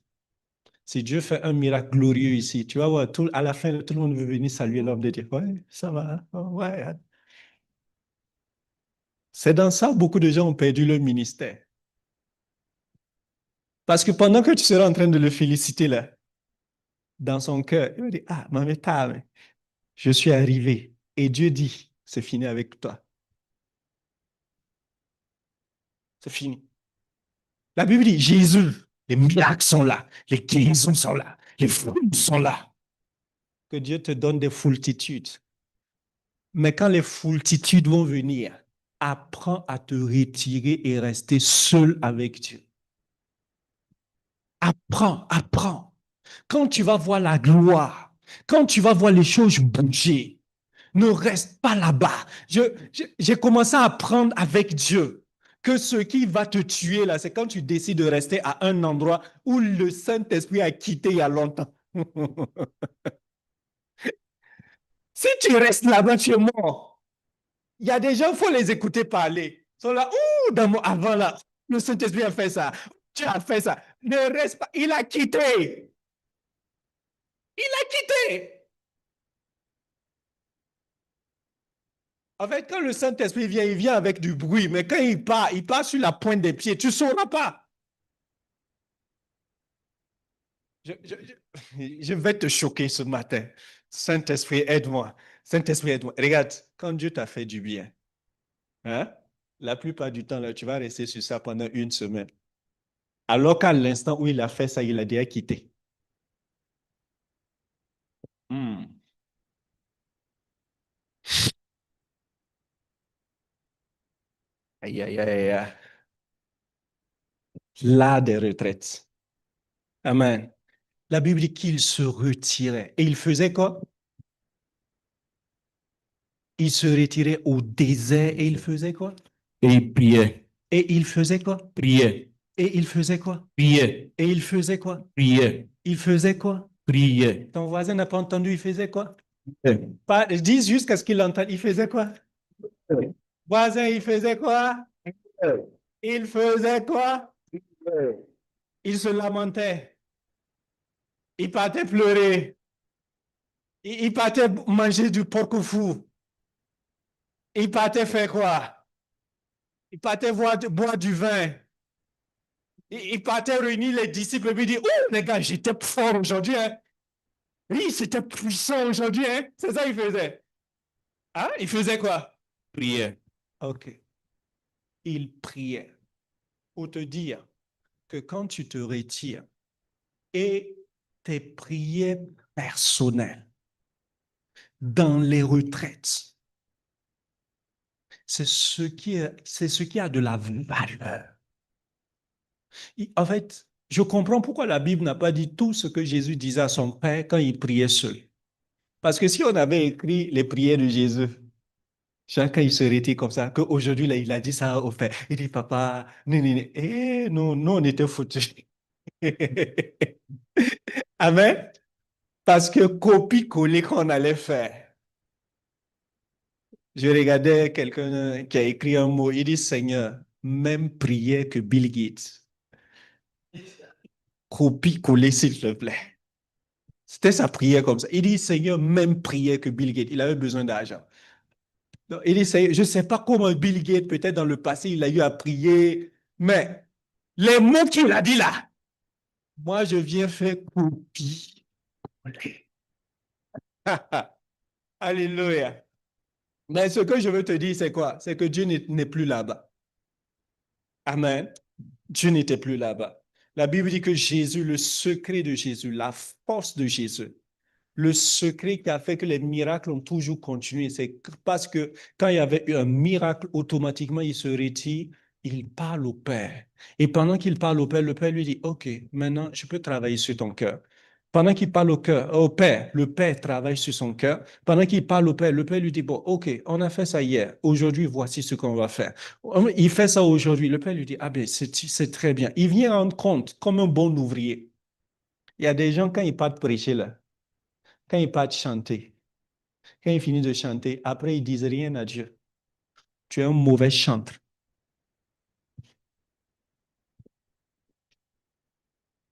Si Dieu fait un miracle glorieux ici, tu vas voir, à la fin, tout le monde veut venir saluer l'homme de Dieu. Ouais, ça va. Oh, ouais. C'est dans ça que beaucoup de gens ont perdu leur ministère. Parce que pendant que tu seras en train de le féliciter là, dans son cœur, il va dire, ah, je suis arrivé. Et Dieu dit, c'est fini avec toi. C'est fini. La Bible dit, Jésus, les miracles sont là, les guérisons sont là, les fruits sont là. Que Dieu te donne des foultitudes. Mais quand les foultitudes vont venir, apprends à te retirer et rester seul avec Dieu. Apprends. Quand tu vas voir la gloire, quand tu vas voir les choses bouger, ne reste pas là-bas. J'ai commencé à apprendre avec Dieu que ce qui va te tuer là, c'est quand tu décides de rester à un endroit où le Saint-Esprit a quitté il y a longtemps. Si tu restes là-bas, tu es mort. Il y a des gens, il faut les écouter parler. Ils sont là, avant là, le Saint-Esprit a fait ça. Tu as fait ça. Ne reste pas. Il a quitté. Il a quitté. En fait, quand le Saint-Esprit vient, il vient avec du bruit. Mais quand il part sur la pointe des pieds. Tu ne sauras pas. Je vais te choquer ce matin. Saint-Esprit, aide-moi. Saint-Esprit, aide-moi. Regarde, quand Dieu t'a fait du bien, hein, la plupart du temps, là, tu vas rester sur ça pendant une semaine. Alors qu'à l'instant où il a fait ça, il a déjà quitté. Hmm. Aïe, aïe, aïe, aïe. Là des retraites. Amen. La Bible dit qu'il se retirait. Et il faisait quoi? Il se retirait au désert et il faisait quoi? Et il priait, Et il faisait quoi? priait, Et il faisait quoi? priait, Et il faisait quoi? priait, Il faisait quoi? priait. Ton voisin n'a pas entendu, il faisait quoi? priait. Pas, dis jusqu'à ce qu'il entende. Il faisait quoi? Voisin, il faisait quoi? Il faisait quoi? Il se lamentait. Il partait pleurer. Il partait manger du porc fou. Il partait faire quoi? Il partait boire du vin. Il partait réunir les disciples et lui dire, oh les gars, j'étais fort aujourd'hui. Hein? Oui, c'était puissant aujourd'hui. Hein? C'est ça qu'il faisait. Hein? Il faisait quoi? Priait. Ok. Il priait pour te dire que quand tu te retires et tes prières personnelles dans les retraites, c'est ce qui a de la valeur. En fait, je comprends pourquoi la Bible n'a pas dit tout ce que Jésus disait à son Père quand il priait seul. Parce que si on avait écrit les prières de Jésus, chacun il se retire comme ça, qu'aujourd'hui, là, il a dit ça au Père. Il dit, papa, nous, on était foutus. Amen. Parce que copie-coller qu'on allait faire. Je regardais quelqu'un qui a écrit un mot, il dit, Seigneur, même prière que Bill Gates. Copie-coller, s'il te plaît. C'était sa prière comme ça. Il dit, Seigneur, même prière que Bill Gates. Il avait besoin d'argent. Donc, il dit, Seigneur, je ne sais pas comment Bill Gates, peut-être dans le passé, il a eu à prier, mais les mots qu'il a dit là, moi, je viens faire copie-coller. Alléluia. Mais ce que je veux te dire, c'est quoi? C'est que Dieu n'est plus là-bas. Amen. Dieu n'était plus là-bas. La Bible dit que Jésus, le secret de Jésus, la force de Jésus, le secret qui a fait que les miracles ont toujours continué, c'est parce que quand il y avait eu un miracle, automatiquement, il se retire, il parle au Père. Et pendant qu'il parle au Père, le Père lui dit, OK, maintenant, je peux travailler sur ton cœur. Pendant qu'il parle au Père, le Père travaille sur son cœur. Pendant qu'il parle au Père, le Père lui dit, bon, OK, on a fait ça hier. Aujourd'hui, voici ce qu'on va faire. Il fait ça aujourd'hui. Le Père lui dit, ah ben, c'est très bien. Il vient rendre compte comme un bon ouvrier. Il y a des gens, quand ils partent prêcher, là, quand ils partent chanter, quand ils finissent de chanter, après, ils disent rien à Dieu. Tu es un mauvais chanteur.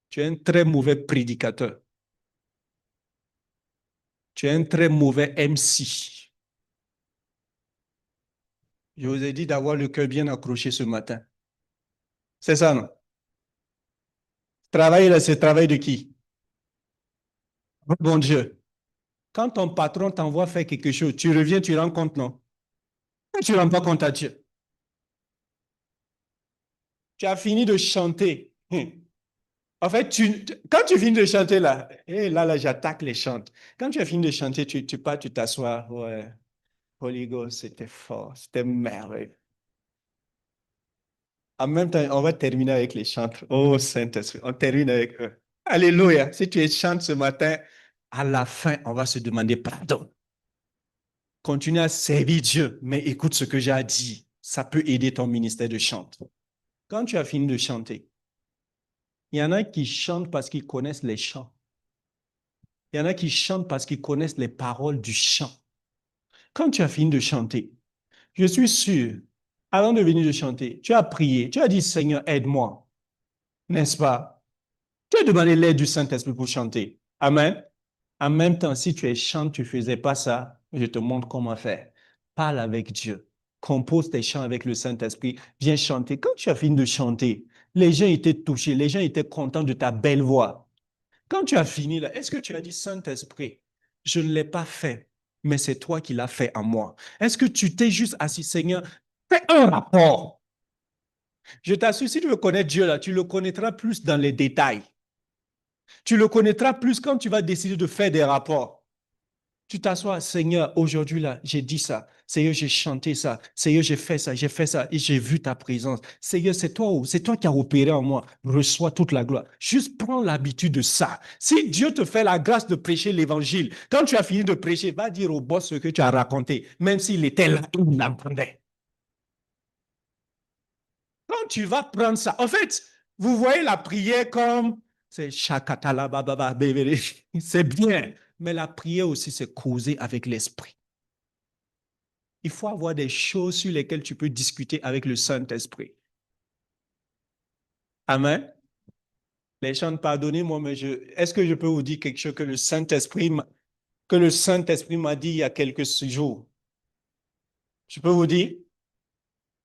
Tu es un très mauvais prédicateur. Tu es un très mauvais MC. Je vous ai dit d'avoir le cœur bien accroché ce matin. C'est ça, non? Travail là, c'est travail de qui? Bon Dieu. Quand ton patron t'envoie faire quelque chose, tu reviens, tu rends compte, non? Tu ne rends pas compte à Dieu. Tu as fini de chanter. En fait, quand tu finis de chanter là, et là, j'attaque les chantes. Quand tu as fini de chanter, tu pars, tu t'assois. Ouais, Holy Ghost, c'était fort, c'était merveilleux. En même temps, on va terminer avec les chantres. Oh Saint-Esprit, on termine avec eux. Alléluia. Si tu es chante ce matin, à la fin, on va se demander pardon. Continue à servir Dieu, mais écoute ce que j'ai à dire. Ça peut aider ton ministère de chante. Quand tu as fini de chanter, il y en a qui chantent parce qu'ils connaissent les chants. Il y en a qui chantent parce qu'ils connaissent les paroles du chant. Quand tu as fini de chanter, je suis sûr, avant de venir de chanter, tu as prié, tu as dit, Seigneur, aide-moi, n'est-ce pas? Tu as demandé l'aide du Saint-Esprit pour chanter. Amen. En même temps, si tu es chant, tu ne faisais pas ça, je te montre comment faire. Parle avec Dieu. Compose tes chants avec le Saint-Esprit. Viens chanter. Quand tu as fini de chanter, les gens étaient touchés, les gens étaient contents de ta belle voix. Quand tu as fini là, est-ce que tu as dit, Saint-Esprit, je ne l'ai pas fait, mais c'est toi qui l'as fait en moi? Est-ce que tu t'es juste assis, Seigneur, fais un rapport. Je t'assure, si tu veux connaître Dieu là, tu le connaîtras plus dans les détails. Tu le connaîtras plus quand tu vas décider de faire des rapports. Tu t'assois, Seigneur, aujourd'hui là, j'ai dit ça. Seigneur, j'ai chanté ça. Seigneur, j'ai fait ça et j'ai vu ta présence. Seigneur, c'est toi qui as opéré en moi. Reçois toute la gloire. Juste prends l'habitude de ça. Si Dieu te fait la grâce de prêcher l'évangile, quand tu as fini de prêcher, va dire au boss ce que tu as raconté, même s'il était là, il l'entendait. Quand tu vas prendre ça, en fait, vous voyez la prière comme c'est chakatala bababa bébé, c'est bien, mais la prière aussi c'est causer avec l'esprit. Il faut avoir des choses sur lesquelles tu peux discuter avec le Saint-Esprit. Amen. Les gens, pardonnez-moi, mais est-ce que je peux vous dire quelque chose que le Saint-Esprit m'a dit il y a quelques jours? Je peux vous dire?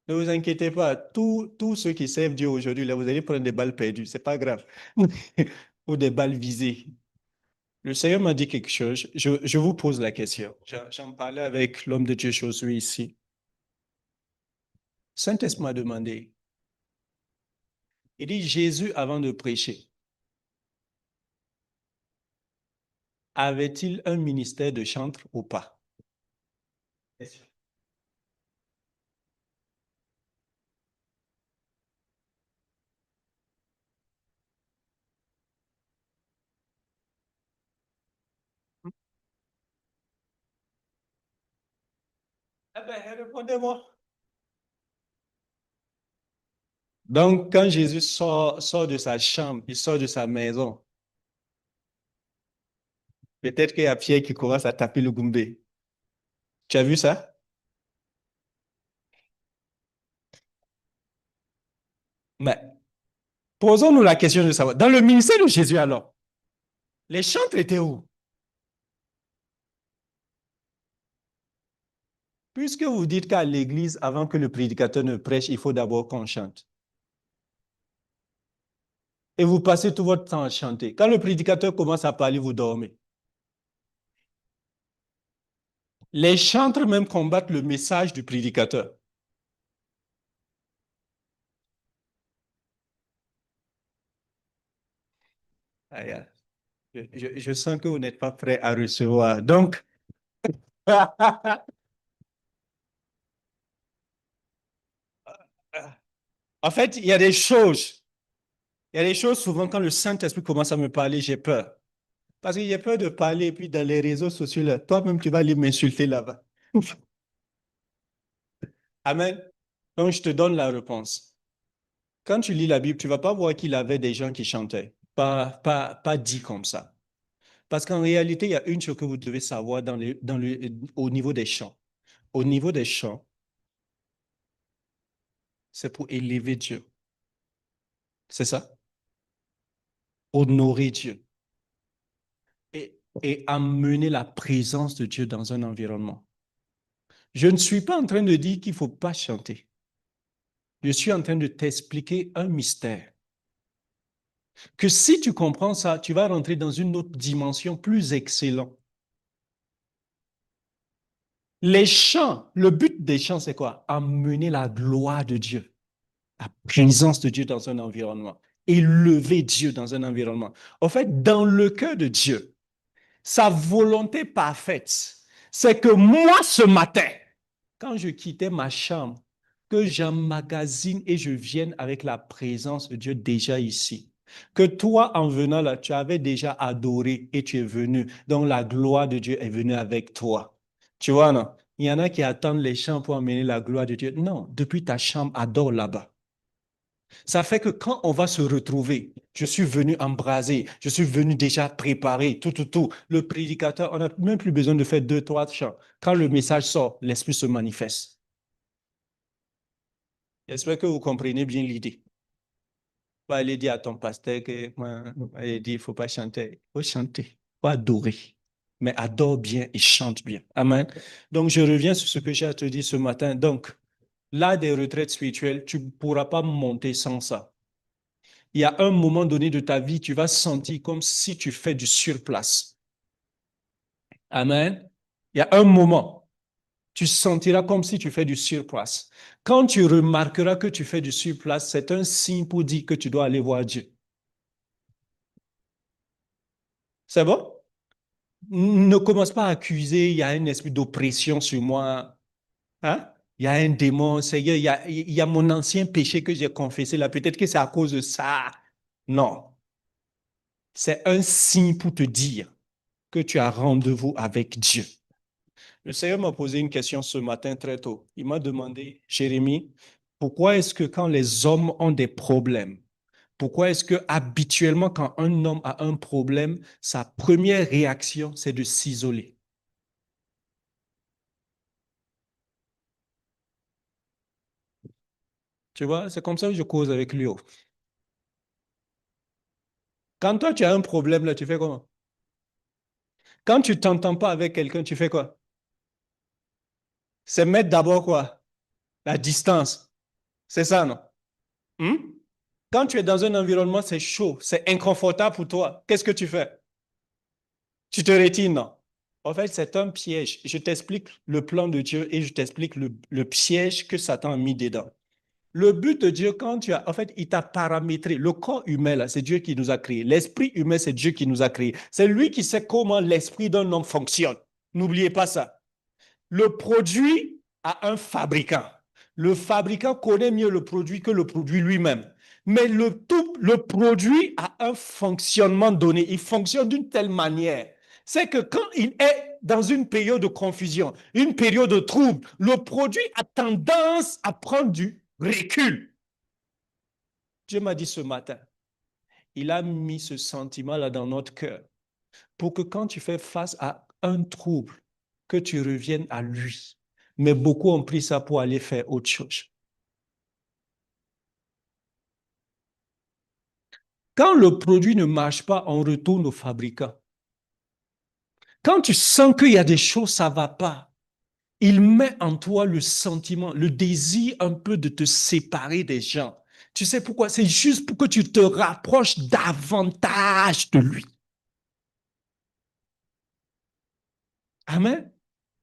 Ne vous inquiétez pas, tous ceux qui servent Dieu aujourd'hui, là, vous allez prendre des balles perdues, c'est pas grave. Ou des balles visées. Le Seigneur m'a dit quelque chose. Je vous pose la question. J'en parlais avec l'homme de Dieu Josué ici. Saint-Esprit m'a demandé. Il dit, Jésus, avant de prêcher, avait-il un ministère de chantre ou pas? Eh bien, répondez-moi. Donc, quand Jésus sort de sa chambre, il sort de sa maison, peut-être qu'il y a Pierre qui commence à taper le goumbé. Tu as vu ça? Mais posons-nous la question de savoir. Dans le ministère de Jésus, alors, les chantres étaient où? Puisque vous dites qu'à l'église, avant que le prédicateur ne prêche, il faut d'abord qu'on chante. Et vous passez tout votre temps à chanter. Quand le prédicateur commence à parler, vous dormez. Les chantres même combattent le message du prédicateur. Je sens que vous n'êtes pas prêt à recevoir. Donc, En fait, il y a des choses. Il y a des choses, souvent, quand le Saint-Esprit commence à me parler, j'ai peur. Parce que j'ai peur de parler, et puis dans les réseaux sociaux, là, toi-même, tu vas aller m'insulter là-bas. Amen. Donc, je te donne la réponse. Quand tu lis la Bible, tu ne vas pas voir qu'il avait des gens qui chantaient. Pas dit comme ça. Parce qu'en réalité, il y a une chose que vous devez savoir au niveau des chants. Au niveau des chants, c'est pour élever Dieu. C'est ça? Honorer Dieu. Et amener la présence de Dieu dans un environnement. Je ne suis pas en train de dire qu'il ne faut pas chanter. Je suis en train de t'expliquer un mystère. Que si tu comprends ça, tu vas rentrer dans une autre dimension plus excellente. Les chants, le but des chants, c'est quoi? Amener la gloire de Dieu, la présence de Dieu dans un environnement, élever Dieu dans un environnement. En fait, dans le cœur de Dieu, sa volonté parfaite, c'est que moi, ce matin, quand je quittais ma chambre, que j'emmagasine et je vienne avec la présence de Dieu déjà ici. Que toi, en venant là, tu avais déjà adoré et tu es venu. Donc, la gloire de Dieu est venue avec toi. Tu vois, non? Il y en a qui attendent les chants pour amener la gloire de Dieu. Non, depuis ta chambre, adore là-bas. Ça fait que quand on va se retrouver, je suis venu embraser, je suis venu déjà préparer, tout. Le prédicateur, on n'a même plus besoin de faire 2, 3 chants. Quand le message sort, l'Esprit se manifeste. J'espère que vous comprenez bien l'idée. Pas aller dire à ton pasteur que il dit, il ne faut pas chanter. Il faut chanter, il faut adorer. Mais adore bien et chante bien. Amen. Donc, je reviens sur ce que j'ai à te dire ce matin. Donc, là, des retraites spirituelles, tu ne pourras pas monter sans ça. Il y a un moment donné de ta vie, tu vas sentir comme si tu fais du surplace. Amen. Il y a un moment, tu sentiras comme si tu fais du surplace. Quand tu remarqueras que tu fais du surplace, c'est un signe pour dire que tu dois aller voir Dieu. C'est bon? Ne commence pas à accuser, il y a un esprit d'oppression sur moi. Hein? Il y a un démon, Seigneur, il y a mon ancien péché que j'ai confessé là. Peut-être que c'est à cause de ça. Non. C'est un signe pour te dire que tu as rendez-vous avec Dieu. Le Seigneur m'a posé une question ce matin très tôt. Il m'a demandé, Jérémie, pourquoi est-ce que quand les hommes ont des problèmes, pourquoi est-ce que habituellement quand un homme a un problème, sa première réaction, c'est de s'isoler? Tu vois, c'est comme ça que je cause avec lui. Quand toi, tu as un problème, là, tu fais comment? Quand tu t'entends pas avec quelqu'un, tu fais quoi? C'est mettre d'abord quoi? La distance. C'est ça, non? Hmm? Quand tu es dans un environnement, c'est chaud, c'est inconfortable pour toi. Qu'est-ce que tu fais? Tu te retires, non? En fait, c'est un piège. Je t'explique le plan de Dieu et je t'explique le piège que Satan a mis dedans. Le but de Dieu, quand tu as, en fait, il t'a paramétré. Le corps humain, là, c'est Dieu qui nous a créé. L'esprit humain, c'est Dieu qui nous a créé. C'est lui qui sait comment l'esprit d'un homme fonctionne. N'oubliez pas ça. Le produit a un fabricant. Le fabricant connaît mieux le produit que le produit lui-même. Mais le produit a un fonctionnement donné. Il fonctionne d'une telle manière. C'est que quand il est dans une période de confusion, une période de trouble, le produit a tendance à prendre du recul. Dieu m'a dit ce matin, il a mis ce sentiment-là dans notre cœur pour que quand tu fais face à un trouble, que tu reviennes à lui. Mais beaucoup ont pris ça pour aller faire autre chose. Quand le produit ne marche pas, on retourne au fabricant. Quand tu sens qu'il y a des choses, ça ne va pas, il met en toi le sentiment, le désir un peu de te séparer des gens. Tu sais pourquoi? C'est juste pour que tu te rapproches davantage de lui. Amen.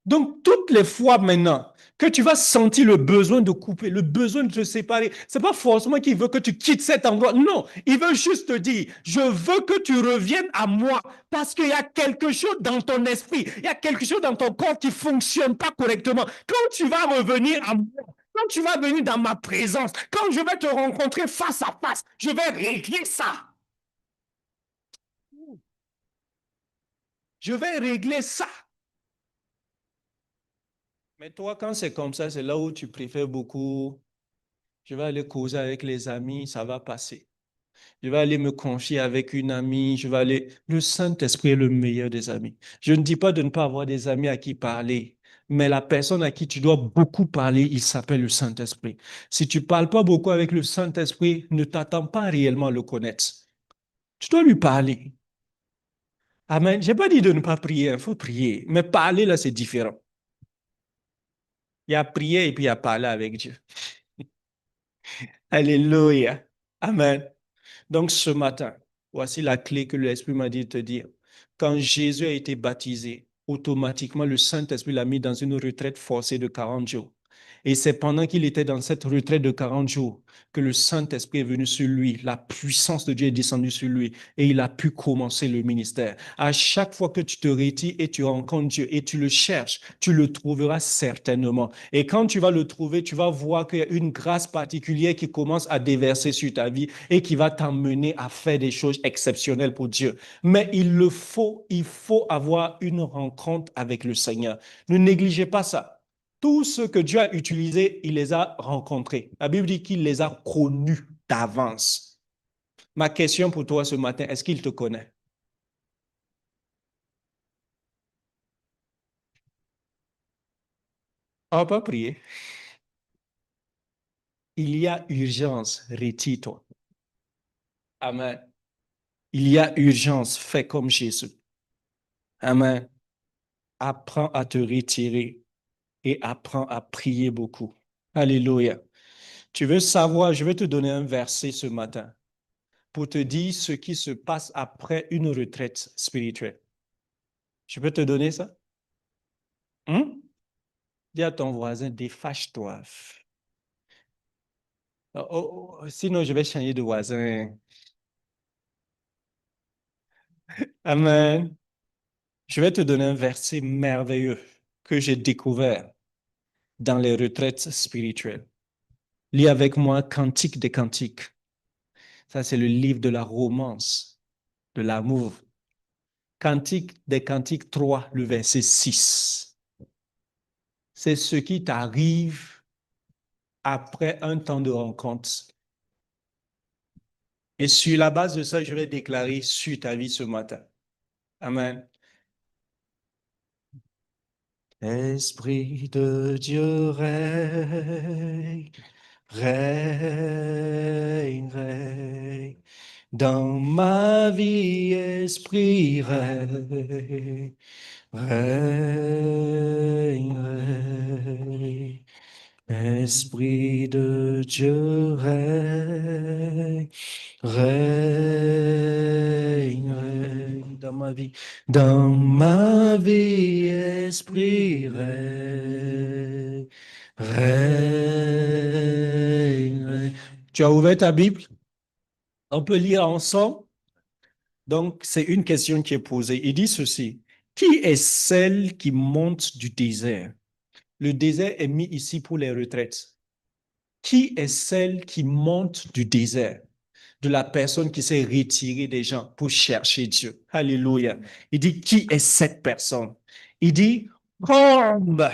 Donc, toutes les fois maintenant que tu vas sentir le besoin de couper, le besoin de te séparer, ce n'est pas forcément qu'il veut que tu quittes cet endroit. Non, il veut juste te dire, je veux que tu reviennes à moi parce qu'il y a quelque chose dans ton esprit, il y a quelque chose dans ton corps qui ne fonctionne pas correctement. Quand tu vas revenir à moi, Quand tu vas venir dans ma présence, quand je vais te rencontrer face à face, je vais régler ça. Je vais régler ça. Mais toi, quand c'est comme ça, c'est là où tu préfères beaucoup. Je vais aller causer avec les amis, ça va passer. Je vais aller me confier avec une amie, je vais aller. Le Saint-Esprit est le meilleur des amis. Je ne dis pas de ne pas avoir des amis à qui parler, mais la personne à qui tu dois beaucoup parler, il s'appelle le Saint-Esprit. Si tu ne parles pas beaucoup avec le Saint-Esprit, ne t'attends pas réellement à le connaître. Tu dois lui parler. Amen. Je n'ai pas dit de ne pas prier, il faut prier. Mais parler, là, c'est différent. Il y a prier et puis il y a parler avec Dieu. Alléluia. Amen. Donc ce matin, voici la clé que l'Esprit m'a dit de te dire. Quand Jésus a été baptisé, automatiquement le Saint-Esprit l'a mis dans une retraite forcée de 40 jours. Et c'est pendant qu'il était dans cette retraite de 40 jours que le Saint-Esprit est venu sur lui, la puissance de Dieu est descendue sur lui et il a pu commencer le ministère. À chaque fois que tu te retires et tu rencontres Dieu et tu le cherches, tu le trouveras certainement. Et quand tu vas le trouver, tu vas voir qu'il y a une grâce particulière qui commence à déverser sur ta vie et qui va t'emmener à faire des choses exceptionnelles pour Dieu. Mais il faut avoir une rencontre avec le Seigneur. Ne négligez pas ça. Tous ceux que Dieu a utilisés, il les a rencontrés. La Bible dit qu'il les a connus d'avance. Ma question pour toi ce matin, est-ce qu'il te connaît? On va pas prier. Il y a urgence, retire-toi. Amen. Il y a urgence, fais comme Jésus. Amen. Apprends à te retirer et apprends à prier beaucoup. Alléluia. Tu veux savoir, je vais te donner un verset ce matin pour te dire ce qui se passe après une retraite spirituelle. Je peux te donner ça? Dis à ton voisin, défâche-toi. Sinon, je vais changer de voisin. Amen. Je vais te donner un verset merveilleux que j'ai découvert dans les retraites spirituelles. Lis avec moi Cantique des Cantiques. Ça, c'est le livre de la romance, de l'amour. Cantique des Cantiques 3, le verset 6. C'est ce qui t'arrive après un temps de rencontre. Et sur la base de ça, je vais déclarer sur ta vie ce matin. Amen. Esprit de Dieu, règne, règne, règne. Dans ma vie, esprit, règne, règne, règne. Esprit de Dieu, règne, règne, règne dans ma vie, esprit, règne, règne, règne. Tu as ouvert ta Bible? On peut lire ensemble. Donc, c'est une question qui est posée. Il dit ceci. Qui est celle qui monte du désert? Le désert est mis ici pour les retraites. Qui est celle qui monte du désert? De la personne qui s'est retirée des gens pour chercher Dieu. Alléluia. Il dit, qui est cette personne? Il dit, comme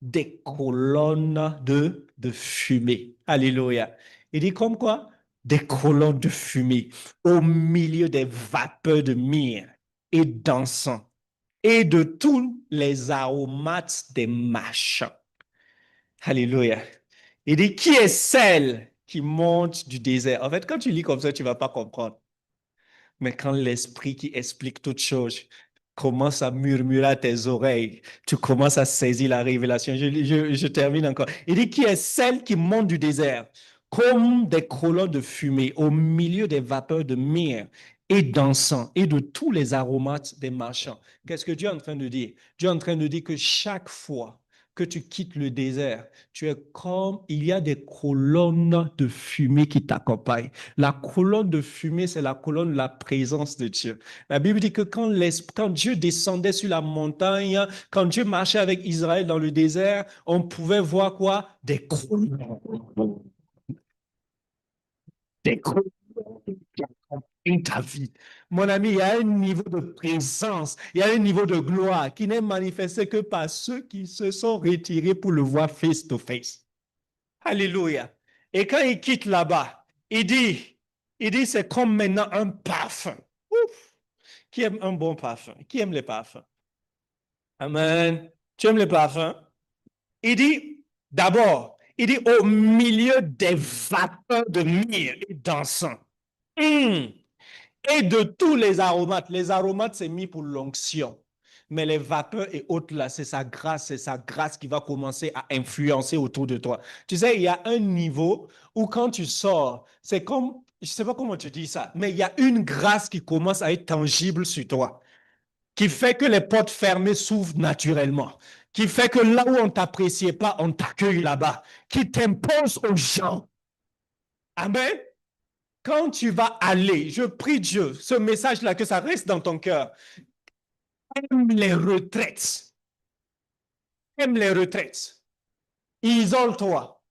des colonnes de fumée. Alléluia. Il dit, comme quoi? Des colonnes de fumée au milieu des vapeurs de myrrhe et d'encens et de tous les aromates des marchands. Alléluia. Il dit, qui est celle qui monte du désert? En fait, quand tu lis comme ça, tu ne vas pas comprendre. Mais quand l'Esprit qui explique toutes choses commence à murmurer à tes oreilles, tu commences à saisir la révélation. Je termine encore. Il dit, qui est celle qui monte du désert comme des colonnes de fumée au milieu des vapeurs de myrrhe et d'encens et de tous les aromates des marchands. Qu'est-ce que Dieu est en train de dire? Dieu est en train de dire que chaque fois que tu quittes le désert, tu es comme, il y a des colonnes de fumée qui t'accompagnent. La colonne de fumée, c'est la colonne de la présence de Dieu. La Bible dit que quand Dieu descendait sur la montagne, quand Dieu marchait avec Israël dans le désert, on pouvait voir quoi? Des colonnes. Des colonnes qui accompagnent ta vie. Mon ami, il y a un niveau de présence, il y a un niveau de gloire qui n'est manifesté que par ceux qui se sont retirés pour le voir face to face. Alléluia. Et quand il quitte là-bas, il dit, c'est comme maintenant un parfum. Ouf. Qui aime un bon parfum? Qui aime les parfums? Amen. Tu aimes les parfums? Il dit, d'abord, il dit au milieu des vapeurs de myrrhe et d'encens. Et de tous les aromates, c'est mis pour l'onction. Mais les vapeurs et autres là, c'est sa grâce qui va commencer à influencer autour de toi. Tu sais, il y a un niveau où quand tu sors, c'est comme, je ne sais pas comment tu dis ça, mais il y a une grâce qui commence à être tangible sur toi, qui fait que les portes fermées s'ouvrent naturellement, qui fait que là où on ne t'appréciait pas, on t'accueille là-bas, qui t'impose aux gens. Amen. Quand tu vas aller, je prie Dieu, ce message-là, que ça reste dans ton cœur. Aime les retraites. Aime les retraites. Isole-toi.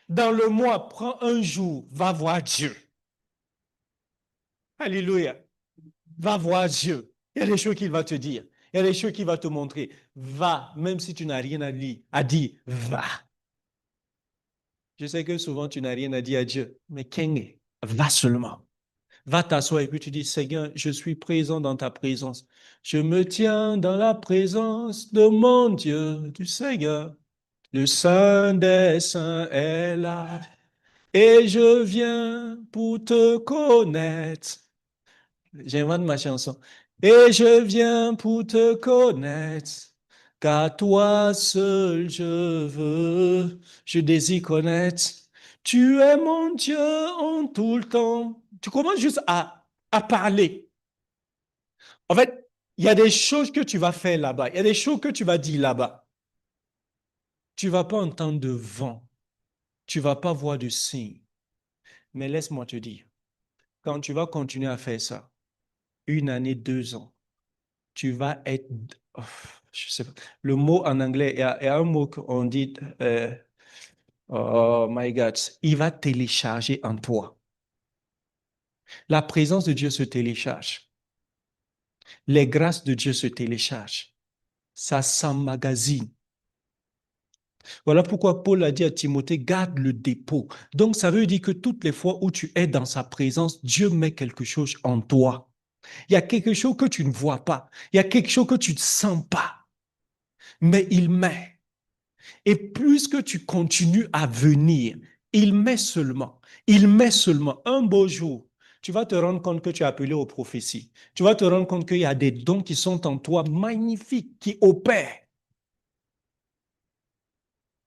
Dans le mois, prends un jour, va voir Dieu. Alléluia. Va voir Dieu. Il y a des choses qu'il va te dire. Il y a des choses qu'il va te montrer. Va, même si tu n'as rien à dire, va. Je sais que souvent tu n'as rien à dire à Dieu, mais Kenge, va seulement. Va t'asseoir et puis tu dis, Seigneur, je suis présent dans ta présence. Je me tiens dans la présence de mon Dieu, du Seigneur. Le Saint des Saints est là et je viens pour te connaître. J'invente ma chanson. Et je viens pour te connaître, car toi seul je désire connaître. Tu es mon Dieu en tout le temps. Tu commences juste à parler. En fait, il y a des choses que tu vas faire là-bas. Il y a des choses que tu vas dire là-bas. Tu ne vas pas entendre de vent. Tu ne vas pas voir de signe. Mais laisse-moi te dire, quand tu vas continuer à faire ça, 1 année, 2 ans, tu vas être, oh, je sais pas, le mot en anglais, il y a un mot qu'on dit, oh my God, il va télécharger en toi. La présence de Dieu se télécharge. Les grâces de Dieu se téléchargent. Ça s'emmagasine. Voilà pourquoi Paul a dit à Timothée, garde le dépôt. Donc, ça veut dire que toutes les fois où tu es dans sa présence, Dieu met quelque chose en toi. Il y a quelque chose que tu ne vois pas. Il y a quelque chose que tu ne sens pas. Mais il met. Et plus que tu continues à venir, il met seulement. Un beau jour, tu vas te rendre compte que tu es appelé aux prophéties. Tu vas te rendre compte qu'il y a des dons qui sont en toi magnifiques, qui opèrent.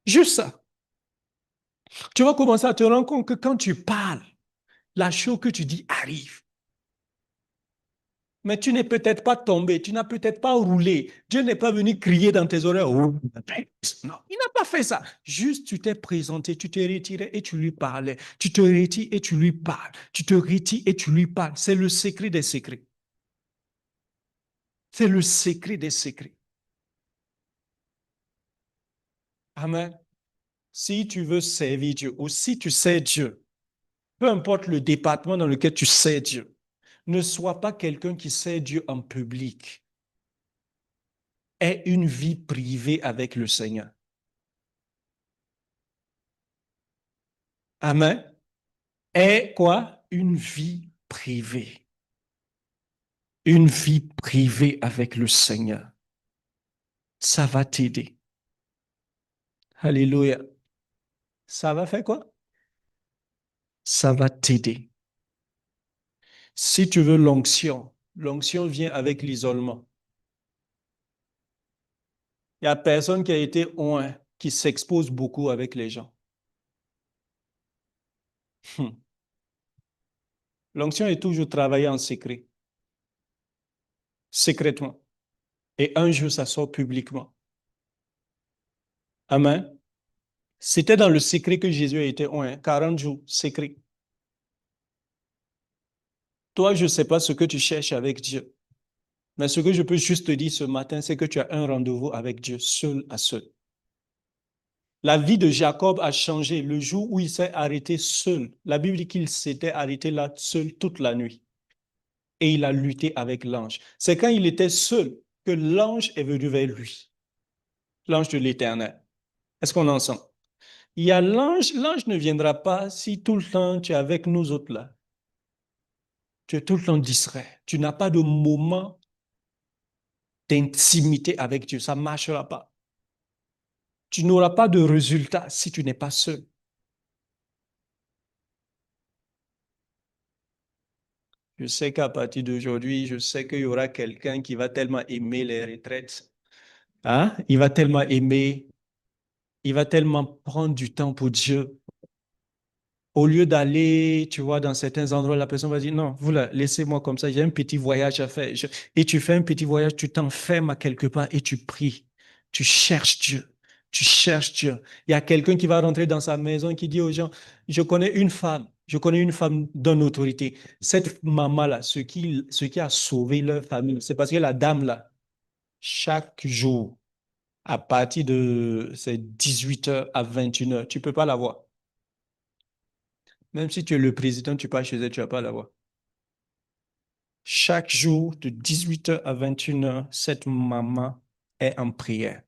Juste ça. Tu vas commencer à te rendre compte que quand tu parles, la chose que tu dis arrive. Mais tu n'es peut-être pas tombé, tu n'as peut-être pas roulé. Dieu n'est pas venu crier dans tes oreilles. Oh, non, il n'a pas fait ça. Juste, tu t'es présenté, tu t'es retiré et tu lui parlais. Tu te retires et tu lui parles. Tu te retires et tu lui parles. C'est le secret des secrets. C'est le secret des secrets. Amen. Si tu veux servir Dieu ou si tu sais Dieu, peu importe le département dans lequel tu sais Dieu, ne sois pas quelqu'un qui sait Dieu en public. Aie une vie privée avec le Seigneur. Amen. Aie quoi? Une vie privée. Une vie privée avec le Seigneur. Ça va t'aider. Alléluia. Ça va faire quoi? Ça va t'aider. Si tu veux l'onction, l'onction vient avec l'isolement. Il n'y a personne qui a été oint, qui s'expose beaucoup avec les gens. L'onction est toujours travaillée en secret, secrètement. Et un jour, ça sort publiquement. Amen. C'était dans le secret que Jésus a été oint. 40 jours, secret. Toi, je ne sais pas ce que tu cherches avec Dieu. Mais ce que je peux juste te dire ce matin, c'est que tu as un rendez-vous avec Dieu seul à seul. La vie de Jacob a changé le jour où il s'est arrêté seul. La Bible dit qu'il s'était arrêté là seul toute la nuit. Et il a lutté avec l'ange. C'est quand il était seul que l'ange est venu vers lui. L'ange de l'Éternel. Est-ce qu'on en sent? Il y a l'ange, l'ange ne viendra pas si tout le temps tu es avec nous autres là. Tu es tout le temps distrait. Tu n'as pas de moment d'intimité avec Dieu. Ça ne marchera pas. Tu n'auras pas de résultat si tu n'es pas seul. Je sais qu'à partir d'aujourd'hui, je sais qu'il y aura quelqu'un qui va tellement aimer les retraites. Hein? Il va tellement aimer, il va tellement prendre du temps pour Dieu. Au lieu d'aller, tu vois, dans certains endroits, la personne va dire, non, vous là, laissez-moi comme ça, j'ai un petit voyage à faire. Et tu fais un petit voyage, tu t'enfermes à quelque part et tu pries. Tu cherches Dieu. Tu cherches Dieu. Il y a quelqu'un qui va rentrer dans sa maison et qui dit aux gens, je connais une femme d'une autorité. Cette maman-là, ce qui a sauvé leur famille, c'est parce que la dame-là, chaque jour, à partir de 18 h à 21 h, tu ne peux pas la voir. Même si tu es le président, tu pars chez elle, tu ne vas pas la voir. Chaque jour, de 18 h à 21 h, cette maman est en prière.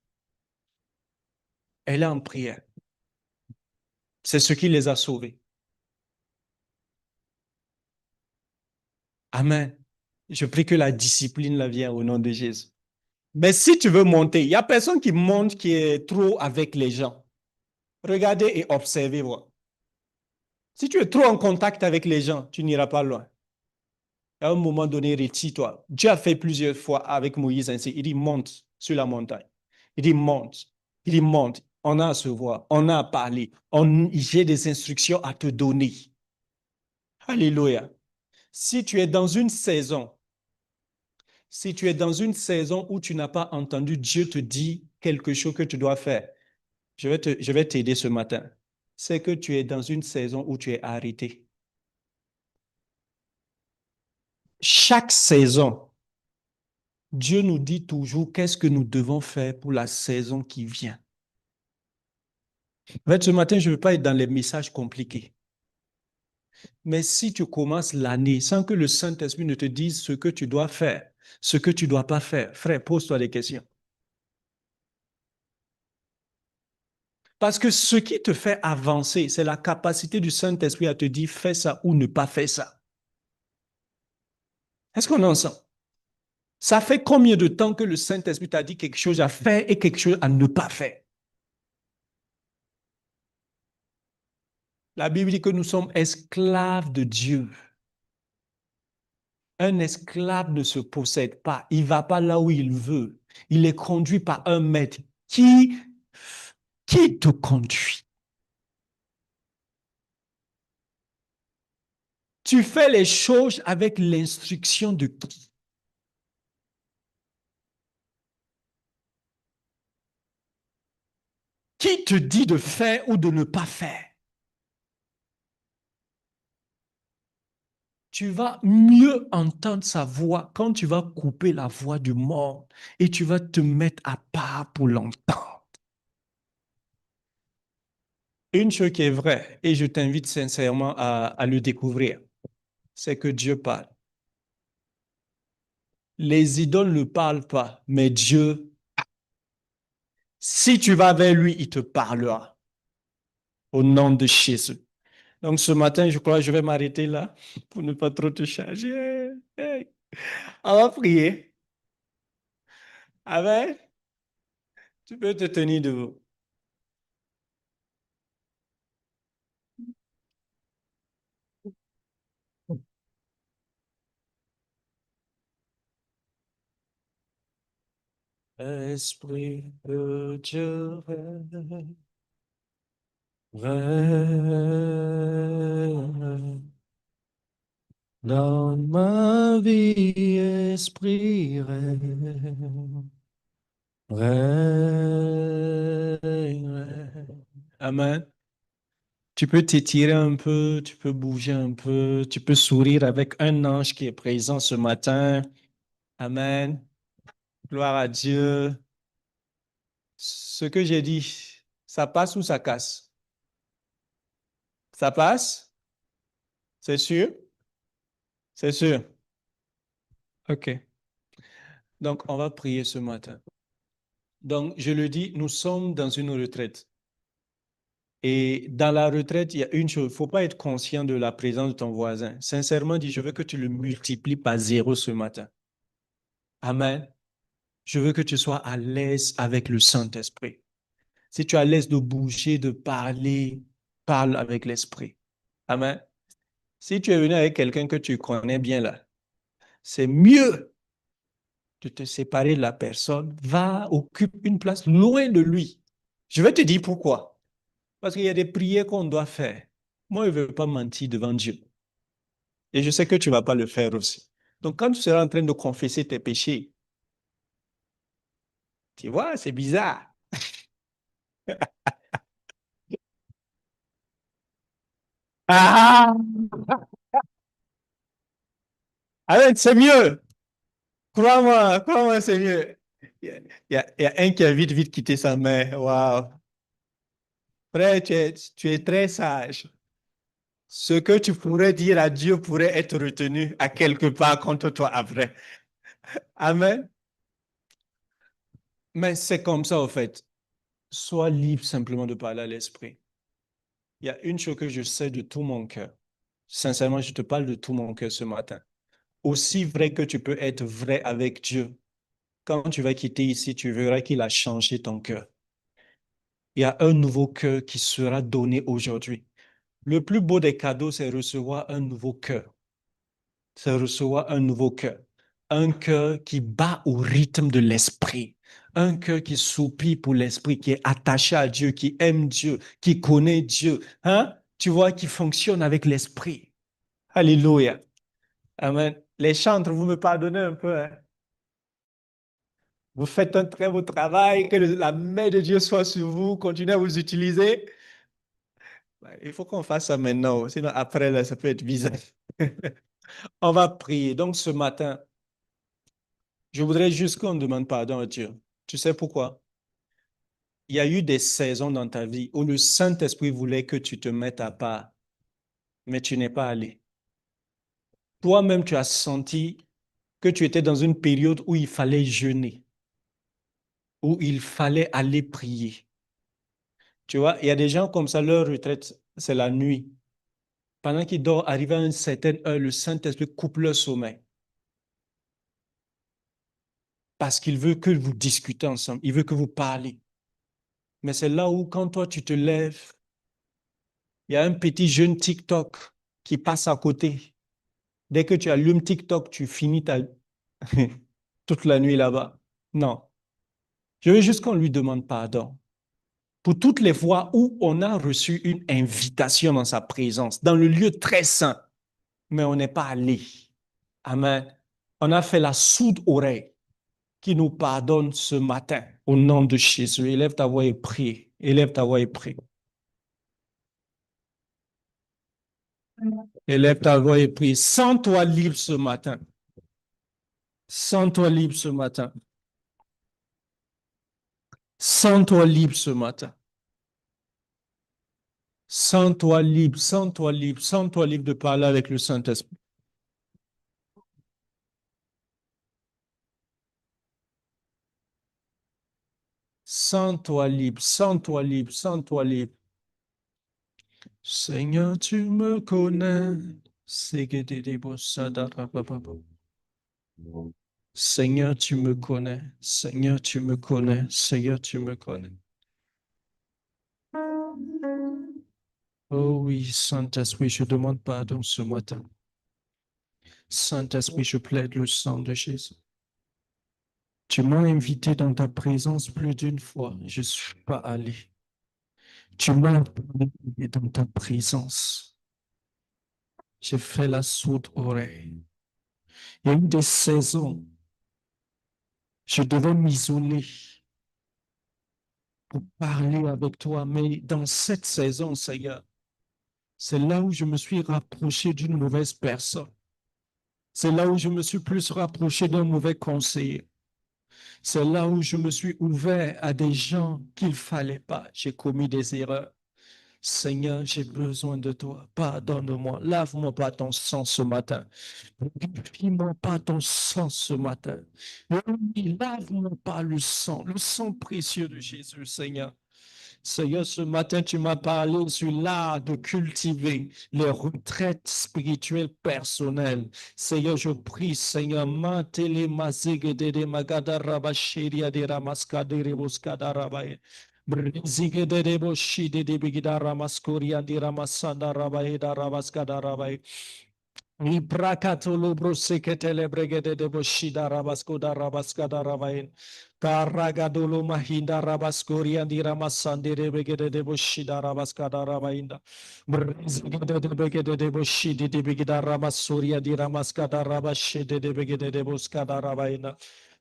Elle est en prière. C'est ce qui les a sauvés. Amen. Je prie que la discipline la vienne au nom de Jésus. Mais si tu veux monter, il n'y a personne qui monte qui est trop avec les gens. Regardez et observez, voir. Si tu es trop en contact avec les gens, tu n'iras pas loin. À un moment donné, retire-toi. Dieu a fait plusieurs fois avec Moïse ainsi. Il dit, monte sur la montagne. Il dit, monte. Il dit, monte. On a à se voir. On a à parler. J'ai des instructions à te donner. Alléluia. Si tu es dans une saison, si tu es dans une saison où tu n'as pas entendu Dieu te dire quelque chose que tu dois faire, je vais t'aider ce matin. C'est que tu es dans une saison où tu es arrêté. Chaque saison, Dieu nous dit toujours qu'est-ce que nous devons faire pour la saison qui vient. En fait, ce matin, je ne veux pas être dans les messages compliqués. Mais si tu commences l'année sans que le Saint-Esprit ne te dise ce que tu dois faire, ce que tu ne dois pas faire, frère, pose-toi des questions. Parce que ce qui te fait avancer, c'est la capacité du Saint-Esprit à te dire fais ça ou ne pas faire ça. Est-ce qu'on en sent? Ça fait combien de temps que le Saint-Esprit t'a dit quelque chose à faire et quelque chose à ne pas faire? La Bible dit que nous sommes esclaves de Dieu. Un esclave ne se possède pas. Il ne va pas là où il veut. Il est conduit par un maître qui te conduit. Tu fais les choses avec l'instruction de qui? Qui te dit de faire ou de ne pas faire? Tu vas mieux entendre sa voix quand tu vas couper la voix du monde et tu vas te mettre à part pour l'entendre. Une chose qui est vraie, et je t'invite sincèrement à le découvrir, c'est que Dieu parle. Les idoles ne parlent pas, mais Dieu, si tu vas vers lui, il te parlera. Au nom de Jésus. Donc ce matin, je crois que je vais m'arrêter là pour ne pas trop te charger. Hey. On va prier. Amen. Tu peux te tenir debout. Esprit de Dieu, règne dans ma vie, esprit règne. Amen. Tu peux t'étirer un peu, tu peux bouger un peu, tu peux sourire avec un ange qui est présent ce matin. Amen. Gloire à Dieu. Ce que j'ai dit, ça passe ou ça casse? Ça passe? C'est sûr? C'est sûr. OK. Donc, on va prier ce matin. Donc, je le dis, nous sommes dans une retraite. Et dans la retraite, il y a une chose, il ne faut pas être conscient de la présence de ton voisin. Sincèrement dit, je veux que tu le multiplies par zéro ce matin. Amen. Je veux que tu sois à l'aise avec le Saint-Esprit. Si tu es à l'aise de bouger, de parler, parle avec l'Esprit. Amen. Si tu es venu avec quelqu'un que tu connais bien là, c'est mieux de te séparer de la personne. Va, occupe une place loin de lui. Je vais te dire pourquoi. Parce qu'il y a des prières qu'on doit faire. Moi, je ne veux pas mentir devant Dieu. Et je sais que tu ne vas pas le faire aussi. Donc, quand tu seras en train de confesser tes péchés, tu vois, c'est bizarre. Ah! Allez, c'est mieux. Crois-moi, c'est mieux. Il y a un qui a vite, vite quitté sa mère. Waouh. Frère, tu es très sage. Ce que tu pourrais dire à Dieu pourrait être retenu à quelque part contre toi après. Amen. Mais c'est comme ça, au fait. Sois libre simplement de parler à l'esprit. Il y a une chose que je sais de tout mon cœur. Sincèrement, je te parle de tout mon cœur ce matin. Aussi vrai que tu peux être vrai avec Dieu, quand tu vas quitter ici, tu verras qu'il a changé ton cœur. Il y a un nouveau cœur qui sera donné aujourd'hui. Le plus beau des cadeaux, c'est recevoir un nouveau cœur. C'est recevoir un nouveau cœur. Un cœur qui bat au rythme de l'esprit. Un cœur qui soupire pour l'esprit, qui est attaché à Dieu, qui aime Dieu, qui connaît Dieu. Hein? Tu vois, qui fonctionne avec l'esprit. Alléluia. Amen. Les chantres, vous me pardonnez un peu. Hein? Vous faites un très beau travail, que la main de Dieu soit sur vous, continuez à vous utiliser. Il faut qu'on fasse ça maintenant, sinon après, là, ça peut être bizarre. On va prier. Donc ce matin, je voudrais juste qu'on demande pardon à Dieu. Tu sais pourquoi? Il y a eu des saisons dans ta vie où le Saint-Esprit voulait que tu te mettes à part, mais tu n'es pas allé. Toi-même, tu as senti que tu étais dans une période où il fallait jeûner, où il fallait aller prier. Tu vois, il y a des gens comme ça, leur retraite, c'est la nuit. Pendant qu'ils dorment, arrivé à une certaine heure, le Saint-Esprit coupe leur sommeil. Parce qu'il veut que vous discutez ensemble, il veut que vous parlez. Mais c'est là où, quand toi, tu te lèves, il y a un petit jeune TikTok qui passe à côté. Dès que tu allumes TikTok, tu finis toute la nuit là-bas. Non. Je veux juste qu'on lui demande pardon pour toutes les fois où on a reçu une invitation dans sa présence, dans le lieu très saint, mais on n'est pas allé. Amen. On a fait la sourde oreille qui nous pardonne ce matin au nom de Jésus. Élève ta voix et prie. Élève ta voix et prie. Élève ta voix et prie. Sens-toi libre ce matin. Sens-toi libre ce matin. Sens-toi libre ce matin. Sens-toi libre, sens-toi libre, sens-toi libre de parler avec le Saint-Esprit. Sens-toi libre, sens-toi libre, sens-toi libre. Seigneur, tu me connais. Seigneur, tu me connais. Seigneur, tu me connais. Seigneur, tu me connais. Oh oui, Saint-Esprit, je demande pardon ce matin. Saint-Esprit, je plaide le sang de Jésus. Tu m'as invité dans ta présence plus d'une fois. Je ne suis pas allé. Tu m'as invité dans ta présence. J'ai fait la sourde oreille. Il y a eu des saisons. Je devais m'isoler. pour parler avec toi. Mais dans cette saison, Seigneur, c'est là où je me suis rapproché d'une mauvaise personne. C'est là où je me suis plus rapproché d'un mauvais conseiller. C'est là où je me suis ouvert à des gens qu'il ne fallait pas. J'ai commis des erreurs. Seigneur, j'ai besoin de toi. Pardonne-moi. Lave-moi par ton sang ce matin. Purifie-moi par ton sang ce matin. Oui, lave-moi par le sang précieux de Jésus, Seigneur. Seigneur, ce matin, tu m'as parlé sur l'art de cultiver les retraites spirituelles personnelles. Seigneur, je prie, Seigneur, mantele mazigedede magadarabashiria de ramaskadere boskadarabaye. Brizigedede boshidede bigidaramaskuria de ramasandarabaye darabaskadarabaye. Ibrakatolo broseketele bregede de boshida rabaskoda rabaskada rabain. Karagadolo mahinda rabaskoria di ramasande de bregede de boshida rabaskada rabainda. Brezigede de bregede de boshidi de bigida ramasoria di ramaskada rabashede de bregede de boskada rabaina.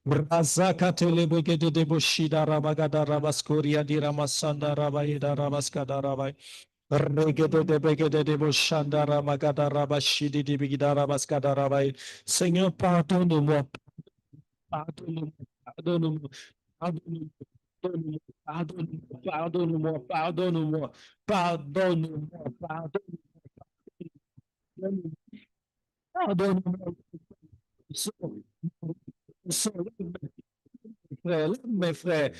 Brazakatele bregede de boshida rabagada rabaskoria di ramasanda rabaida rabaskada rabai. Regede de begede de boshandara magadara bashidi de bigidara baskadara. Seigneur, pardonne-moi, pardonne-moi, pardonne-moi, pardonne-moi, pardonne-moi, pardonne-moi, pardonne-moi, pardonne-moi, pardonne-moi, pardonne-moi. Frère, mes frères,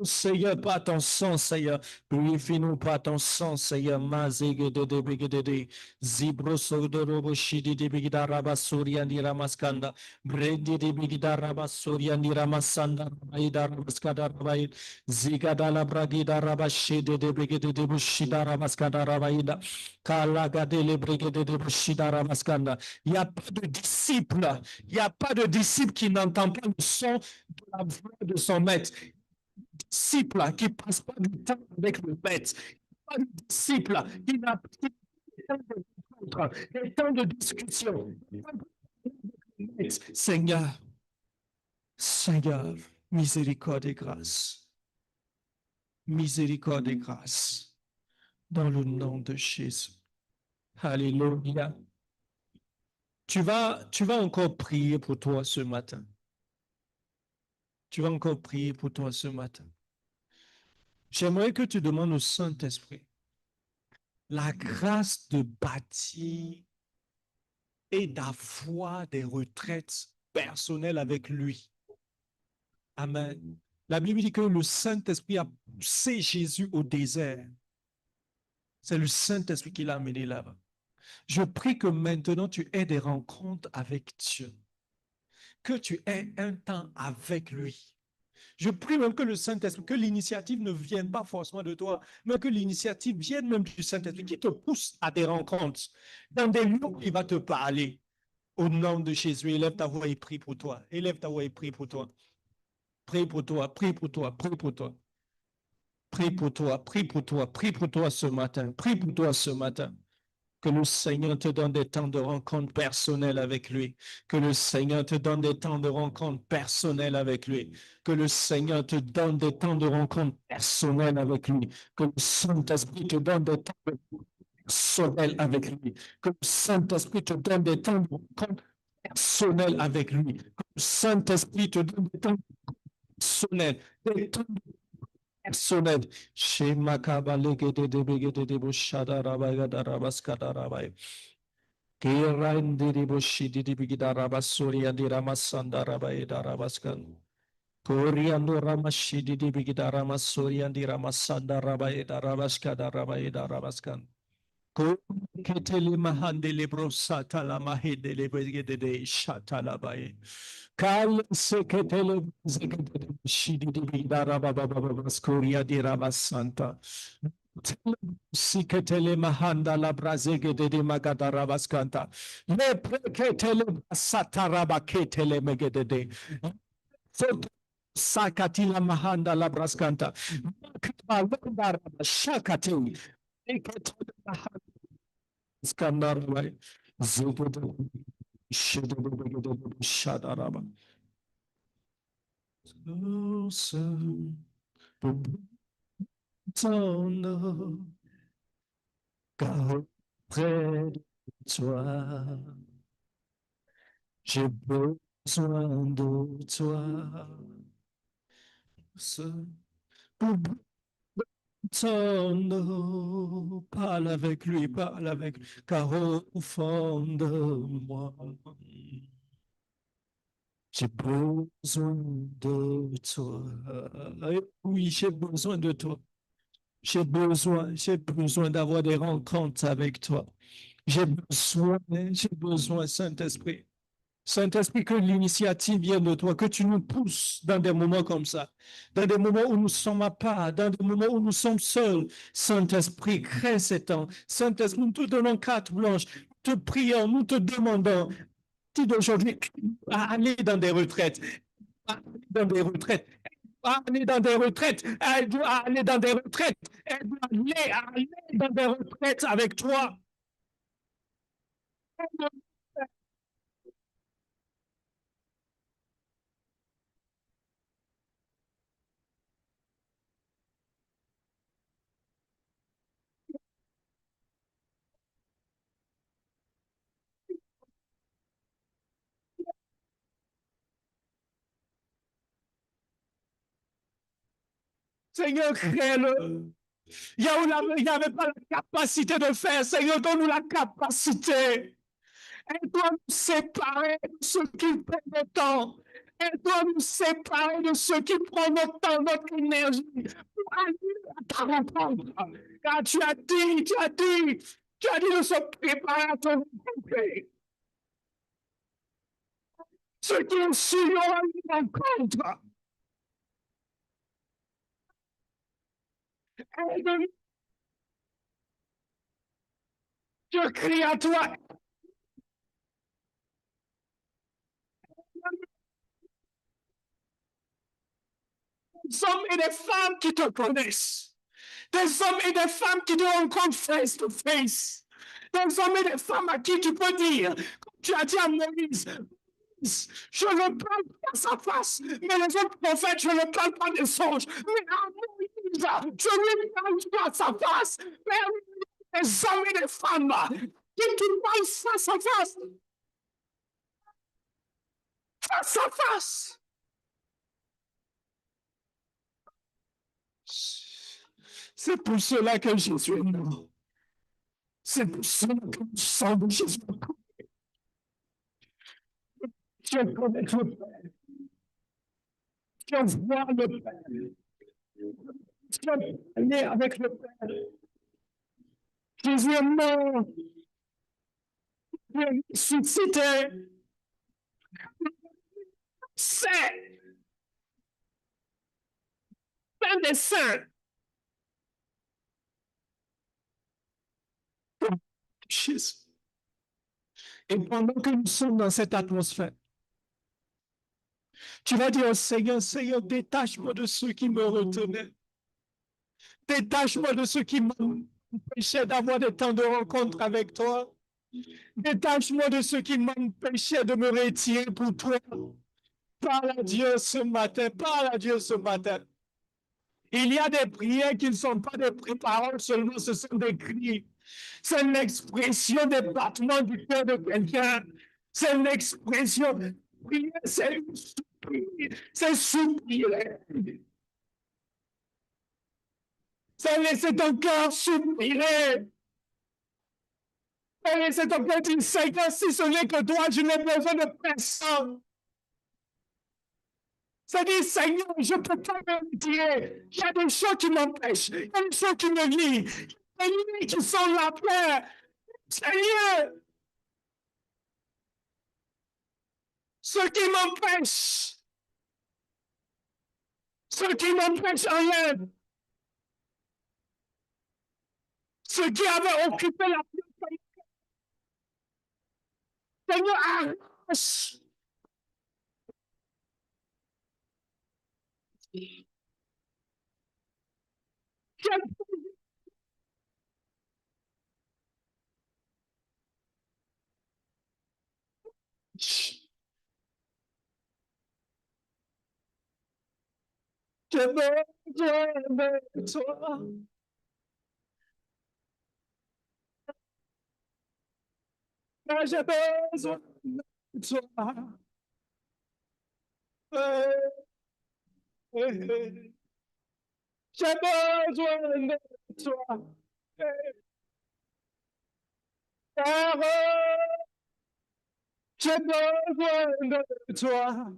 Seigneur, pas ton sang, Seigneur. Purifie-nous par ton sang, Seigneur. Mazege de begede. Zibro sodorobo shidi de begida rabasuri and ramaskanda. Brendi de begida rabasuri and ramasanda rabaida rabaskada rabaid. Zigada la bragida rabashide de begede de bushida rabaskada rabaida. Kalaga de le brigade de bushida rabaskanda. Il n'y a pas de disciple. Il n'y a pas de disciple qui n'entend pas le son de la voix de son maître. Disciple qui ne passe pas du temps avec le maître. Pas de disciple qui n'a pas de temps de discussion. Seigneur, Seigneur, miséricorde et grâce. Miséricorde et grâce. Dans le nom de Jésus. Alléluia. Tu vas encore prier pour toi ce matin. Tu vas encore prier pour toi ce matin. J'aimerais que tu demandes au Saint-Esprit la grâce de bâtir et d'avoir des retraites personnelles avec lui. Amen. La Bible dit que le Saint-Esprit a poussé Jésus au désert. C'est le Saint-Esprit qui l'a amené là-bas. Je prie que maintenant tu aies des rencontres avec Dieu. Que tu aies un temps avec lui. Je prie même que le Saint-Esprit, que l'initiative ne vienne pas forcément de toi, mais que l'initiative vienne même du Saint-Esprit qui te pousse à des rencontres, dans des lieux où il va te parler. Au nom de Jésus, élève ta voix et prie pour toi. Élève ta voix et prie pour toi. Prie pour toi, prie pour toi, prie pour toi. Prie pour toi, prie pour toi, prie pour toi ce matin. Prie pour toi ce matin. Que le Seigneur te donne des temps de rencontre personnelle avec lui. Que le Seigneur te donne des temps de rencontre personnelle avec lui. Que le Seigneur te donne des temps de rencontre personnelle avec lui. Que le Saint-Esprit te donne des temps de personnel avec lui. Que le Saint-Esprit te donne des temps de rencontre personnel avec lui. Que le Saint-Esprit te donne des temps personnels. Des temps personnel. Chez Makabaleke de Begede de Bushada Rabagada Rabaskada Rabai. Kirandi de Bushidi de Bigida Rabasuri and Ramasanda Rabai Darabaskan. Koriando Ramashidi de Bigida Ramasuri and Ramasanda Rabai Darabaskada Rabai Darabaskan. Ketele mahande lebro sata la mahede lebregede de shata la bae. Kal seketele zekete shidi di bidara baba baba skoria di rabasanta. Siketele mahanda la brazegede de magadara baskanta. Le preketele satara baketele megede de. Sakatila mahanda la braskanta. Makaba shakate. Skandarabay, Zubudu, Shadaraba. Closer, pour ton eau, car près de toi, j'ai besoin de toi. Pour ton eau, parle avec lui, car au fond de moi, j'ai besoin de toi. Oui, j'ai besoin de toi. J'ai besoin d'avoir des rencontres avec toi. J'ai besoin, Saint-Esprit. Saint-Esprit, que l'initiative vienne de toi, que tu nous pousses dans des moments comme ça, dans des moments où nous sommes à part, dans des moments où nous sommes seuls. Saint-Esprit, crée ces temps. Saint-Esprit, nous te donnons carte blanche, nous te prions, nous te demandons, d'aujourd'hui, à aller dans des retraites, à aller dans des retraites, à aller dans des retraites, à aller dans des retraites, à aller dans des retraites avec toi. Seigneur, crée-le. Il n'y avait pas la capacité de faire. Seigneur, donne-nous la capacité. Aide-toi nous séparer de ceux qui prennent le temps. Aide-toi nous séparer de ceux qui prennent notre temps, notre énergie pour aller à ta rencontre. Car tu as dit de se préparer à te rencontrer. Ceux qui ont su auront une rencontre. Aide-nous. Je crie à toi. Des hommes et des femmes qui te connaissent. Des hommes et des femmes qui te rencontrent face to face. Des hommes et des femmes à qui tu peux dire, comme tu as dit à Moïse, je ne parle pas face à face, mais les autres prophètes, je ne parle pas des songes. Mais à Moïse, je lui parle face à face. Mais des hommes et des femmes qui te parlent face à face. Face à face. C'est pour cela que Jésus est mort. C'est pour cela que le sang de Jésus est mort. Je connais le Père. Je vois le Père. Je parlais avec le Père. Jésus est mort. Il est ressuscité. C'est Saint des saints. Jésus. Et pendant que nous sommes dans cette atmosphère, tu vas dire au Seigneur, Seigneur, détache-moi de ceux qui me retenaient. Détache-moi de ceux qui m'empêchaient d'avoir des temps de rencontre avec toi. Détache-moi de ceux qui m'empêchaient de me retirer pour toi. Parle à Dieu ce matin, parle à Dieu ce matin. Il y a des prières qui ne sont pas des paroles seulement, ce sont des cris. C'est l'expression des battements du cœur de quelqu'un. C'est l'expression. Prière, c'est soupirer. C'est laisser ton cœur soupirer. C'est laisser ton cœur dire, Seigneur, si ce n'est que toi, je n'ai besoin de personne. Ça dit, Seigneur, je ne peux pas me retirer. Il y a des choses qui m'empêchent. Il y a des choses qui me lient. Il y a des lits qui sont la peur. Seigneur, ce qui m'empêche, enlève. Ce qui avait occupé la place, Seigneur, arrache. J'ai besoin de toi. J'ai besoin de toi. J'ai besoin de toi. Père, j'ai besoin de toi.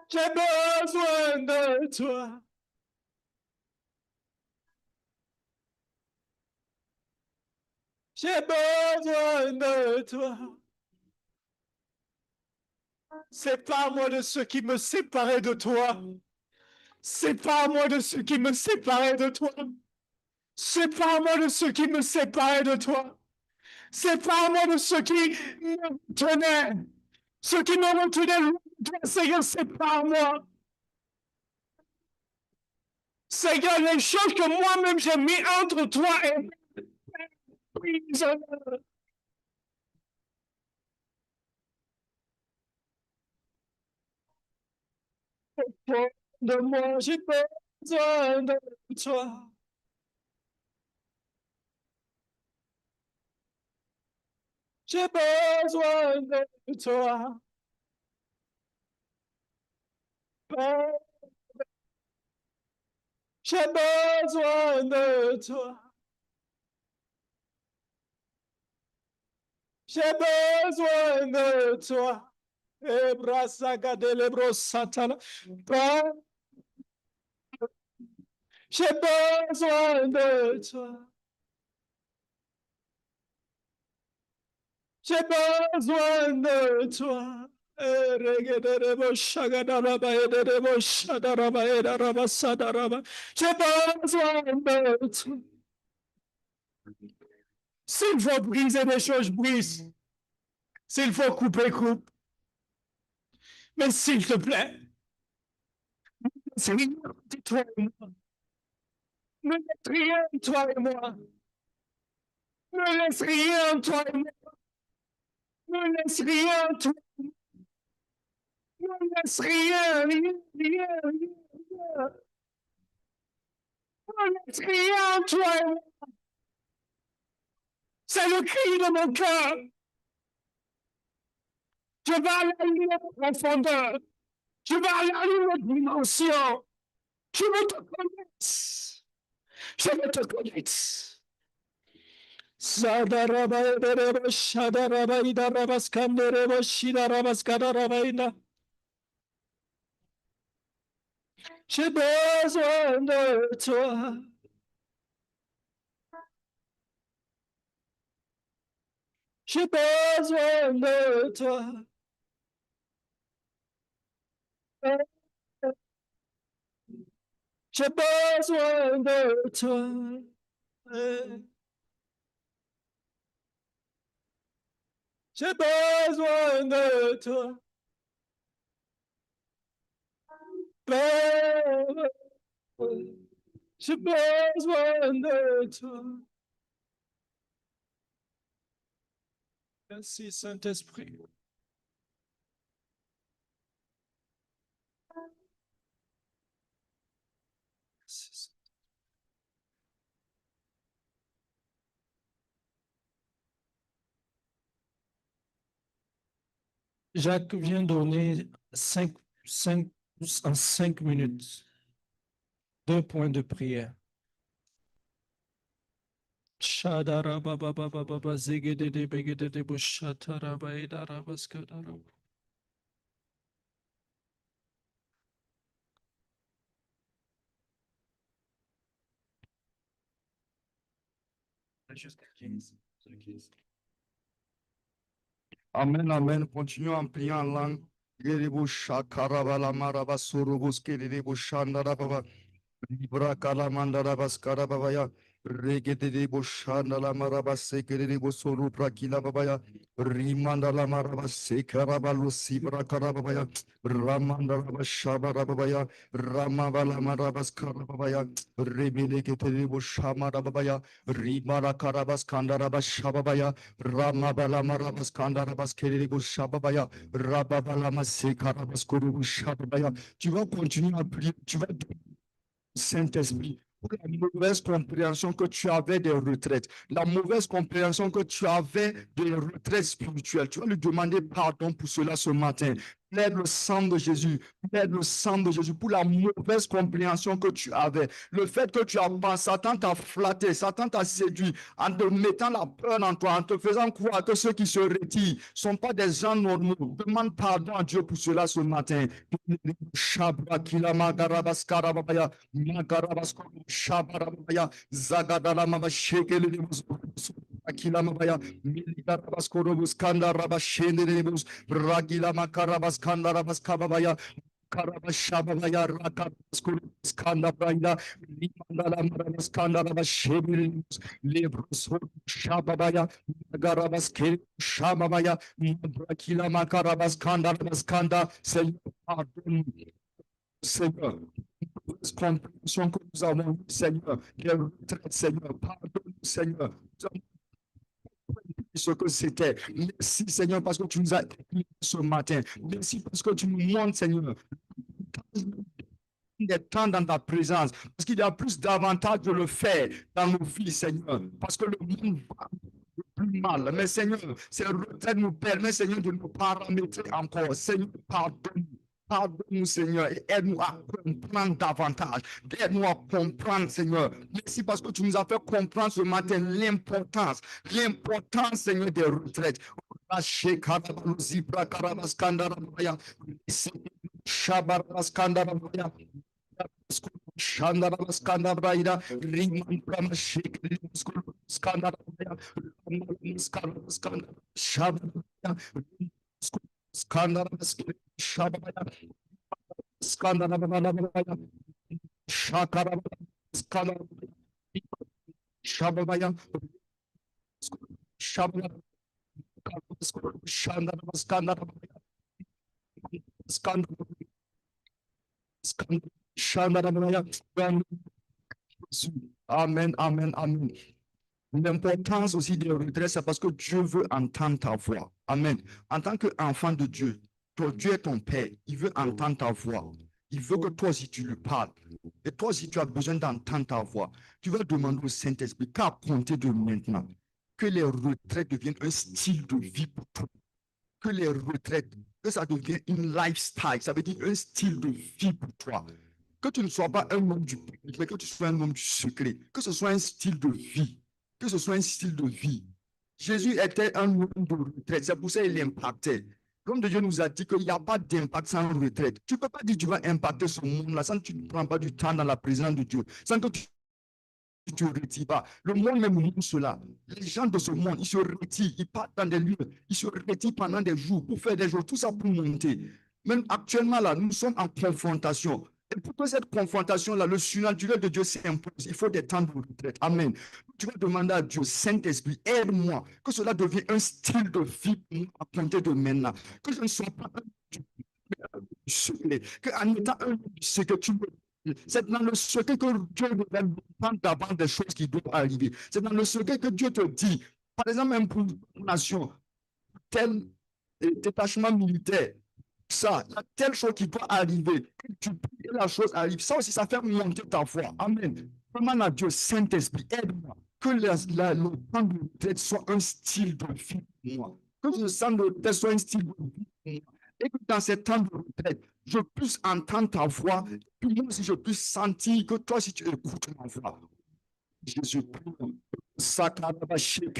J'ai besoin de toi. J'ai besoin de toi. C'est pas moi de ceux qui me séparaient de toi. C'est pas moi de ceux qui me séparaient de toi. C'est pas moi de ceux qui me séparaient de toi. C'est pas moi de ceux qui me tenaient. Ceux qui me retenaient loin de toi, Seigneur, c'est pas moi. Seigneur, les choses que moi-même j'ai mis entre toi et de moi, j'ai besoin de toi. J'ai besoin de toi. J'ai besoin de toi. J'ai besoin de toi. J'ai besoin de toi. J'ai besoin de toi. J'ai besoin de toi. S'il faut briser des choses, brise. S'il faut couper, coupe. Mais s'il te plaît, c'est rien entre toi et moi. Ne laisse rien entre toi et moi. Ne laisse rien entre toi et moi. Ne laisse rien entre toi. Ne laisse rien, rien, rien, rien. Ne laisse rien entre toi et moi. C'est le cri de mon cœur. Je vais aller à une autre profondeur. Je vais aller à une autre dimension. Je veux te connaître. Je veux te connaître. Sadaraba, shadaraba, idarabas, kandereba, shidarabas, kadarabaina. J'ai besoin de toi. J'ai besoin de toi. J'ai besoin de toi. J'ai besoin de toi. Père, j'ai besoin de toi. Merci, Saint-Esprit. Merci. Jacques vient donner en 5 minutes 2 points de prière. Amen, amen. Continuons en priant en langue. Yerebo shakarabala maraba surubus kerebo shandarababa. Libra kalamandara baskara babaya. Regedebo Shandala Maraba Sekerebo Soro Prakila Babaya, Rimandala Maraba Sekarabalo Sibra Karababaya, Ramandala Shabarabaya, Ramabala Marabas Karababaya, Rebeleketebo Shamarabaya, Rimara Karabas Kandarabas Shababaya, Ramabala Marabas Kandarabas Kerebo Shababaya, Rababala Sekarabas Kurubu Shababaya. Tu vas continuer à prier, tu vas Saint-Esprit, pour la mauvaise compréhension que tu avais des retraites, la mauvaise compréhension que tu avais des retraites spirituelles. Tu vas lui demander pardon pour cela ce matin. Plaide le sang de Jésus, plaide le sang de Jésus pour la mauvaise compréhension que tu avais. Le fait que tu as pensé, Satan t'a flatté, Satan t'a séduit en te mettant la peur en toi, en te faisant croire que ceux qui se retirent ne sont pas des gens normaux. Demande pardon à Dieu pour cela ce matin. Shabarabaya, Zagadala Mama Shekele, Akila Mabaya, Militarabas Korobus Kanda Rabashenebus, Ragila Makarabas Kanda Rabas Kababaya, Karabashabaya, Rakabas Korobus Kanda Braida, Limandala Marabas Kanda Rabashenebus, Lebros Shababaya, Garabas Kel Shababaya, Rakila Makarabas Kanda Rabas Kanda, Seigneur, pardonne. Seigneur, compréhension que nous avons eu, Seigneur, les retraites, Seigneur, pardonne, Seigneur, nous avons compris ce que c'était. Merci, Seigneur, parce que tu nous as écrit ce matin. Merci parce que tu nous montres, Seigneur, des temps dans ta présence, parce qu'il y a plus d'avantages de le faire dans nos vies, Seigneur, parce que le monde va plus mal. Mais Seigneur, ces retraites nous permettent, Seigneur, de nous paramétrer encore. Seigneur, pardonne. Pardonne-nous, Seigneur, et aide-nous à comprendre davantage. Aide-nous à comprendre, Seigneur. Merci parce que tu nous as fait comprendre ce matin l'importance, Seigneur, des retraites. Amen, amen, amen. L'importance aussi des retraites, c'est parce que Dieu veut entendre ta voix. Amen. En tant qu'enfant de Dieu, Dieu est ton Père. Il veut entendre ta voix. Il veut que toi aussi tu lui parles. Et toi aussi tu as besoin d'entendre ta voix. Tu vas demander au Saint-Esprit qu'à compter de maintenant, que les retraites deviennent un style de vie pour toi. Que les retraites, que ça devienne une lifestyle. Ça veut dire un style de vie pour toi. Que tu ne sois pas un homme du public, mais que tu sois un homme du secret. Que ce soit un style de vie. Que ce soit un style de vie. Jésus était un homme de retraite. C'est pour ça qu'il impactait. L'homme de Dieu nous a dit qu'il n'y a pas d'impact sans retraite. Tu ne peux pas dire que tu vas impacter ce monde-là sans que tu ne prends pas du temps dans la présence de Dieu, sans que tu ne retires pas. Le monde même montre cela. Les gens de ce monde, ils se retirent, ils partent dans des lieux, ils se retirent pendant des jours pour faire des jours, tout ça pour monter. Même actuellement, là, nous sommes en confrontation. Et pour que cette confrontation-là, le surnaturel de Dieu s'impose, il faut des temps de retraite. Amen. Tu vas demander à Dieu, Saint-Esprit, aide-moi, que cela devienne un style de vie à compter de maintenant. Que je ne sois pas un secret, qu'en étant un secret, tu me... C'est dans le secret que Dieu révèle d'avant des choses qui doivent arriver. C'est dans le secret que Dieu te dit, par exemple, même pour une nation, tel détachement militaire, ça, il y a telle chose qui doit arriver. Tu pries et la chose arrive. Ça aussi, ça fait monter ta foi. Amen. Demande à Dieu, Saint-Esprit, aide-moi. Que le temps de retraite soit un style de vie pour moi. Que le temps de retraite soit un style de vie pour moi. Et que dans ces temps de retraite, je puisse entendre ta voix. Et moi aussi, je puisse sentir que toi, si tu écoutes ma voix. Jésus, prie. Saint-Esprit,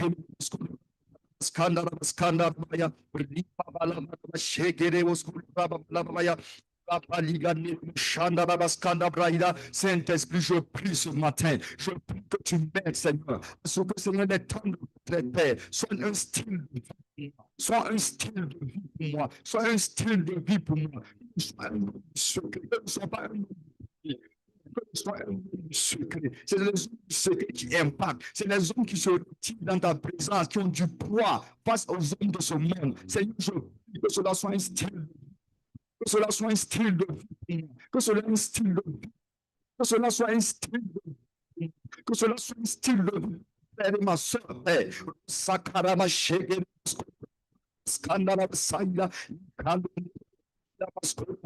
je prie ce matin, je prie que tu m'aides, Seigneur, ce que Seigneur les temps de retraite soit un style de vie, soit un style de vie pour moi, soit un style de vie pour moi, soit un secret, soit pas un Que ce soit un homme du secret. C'est les hommes du secret qui impactent. C'est les hommes qui se retirent dans ta présence, qui ont du poids face aux hommes de ce monde. Seigneur, je prie que cela soit un style de vie. Que cela soit un style de vie. Que cela soit un style de vie. Que cela soit un style de vie. Que cela soit un style de vie. Père et ma soeur, Père, Sakarama Shege, Skandara Saïda, Skandara Saïda,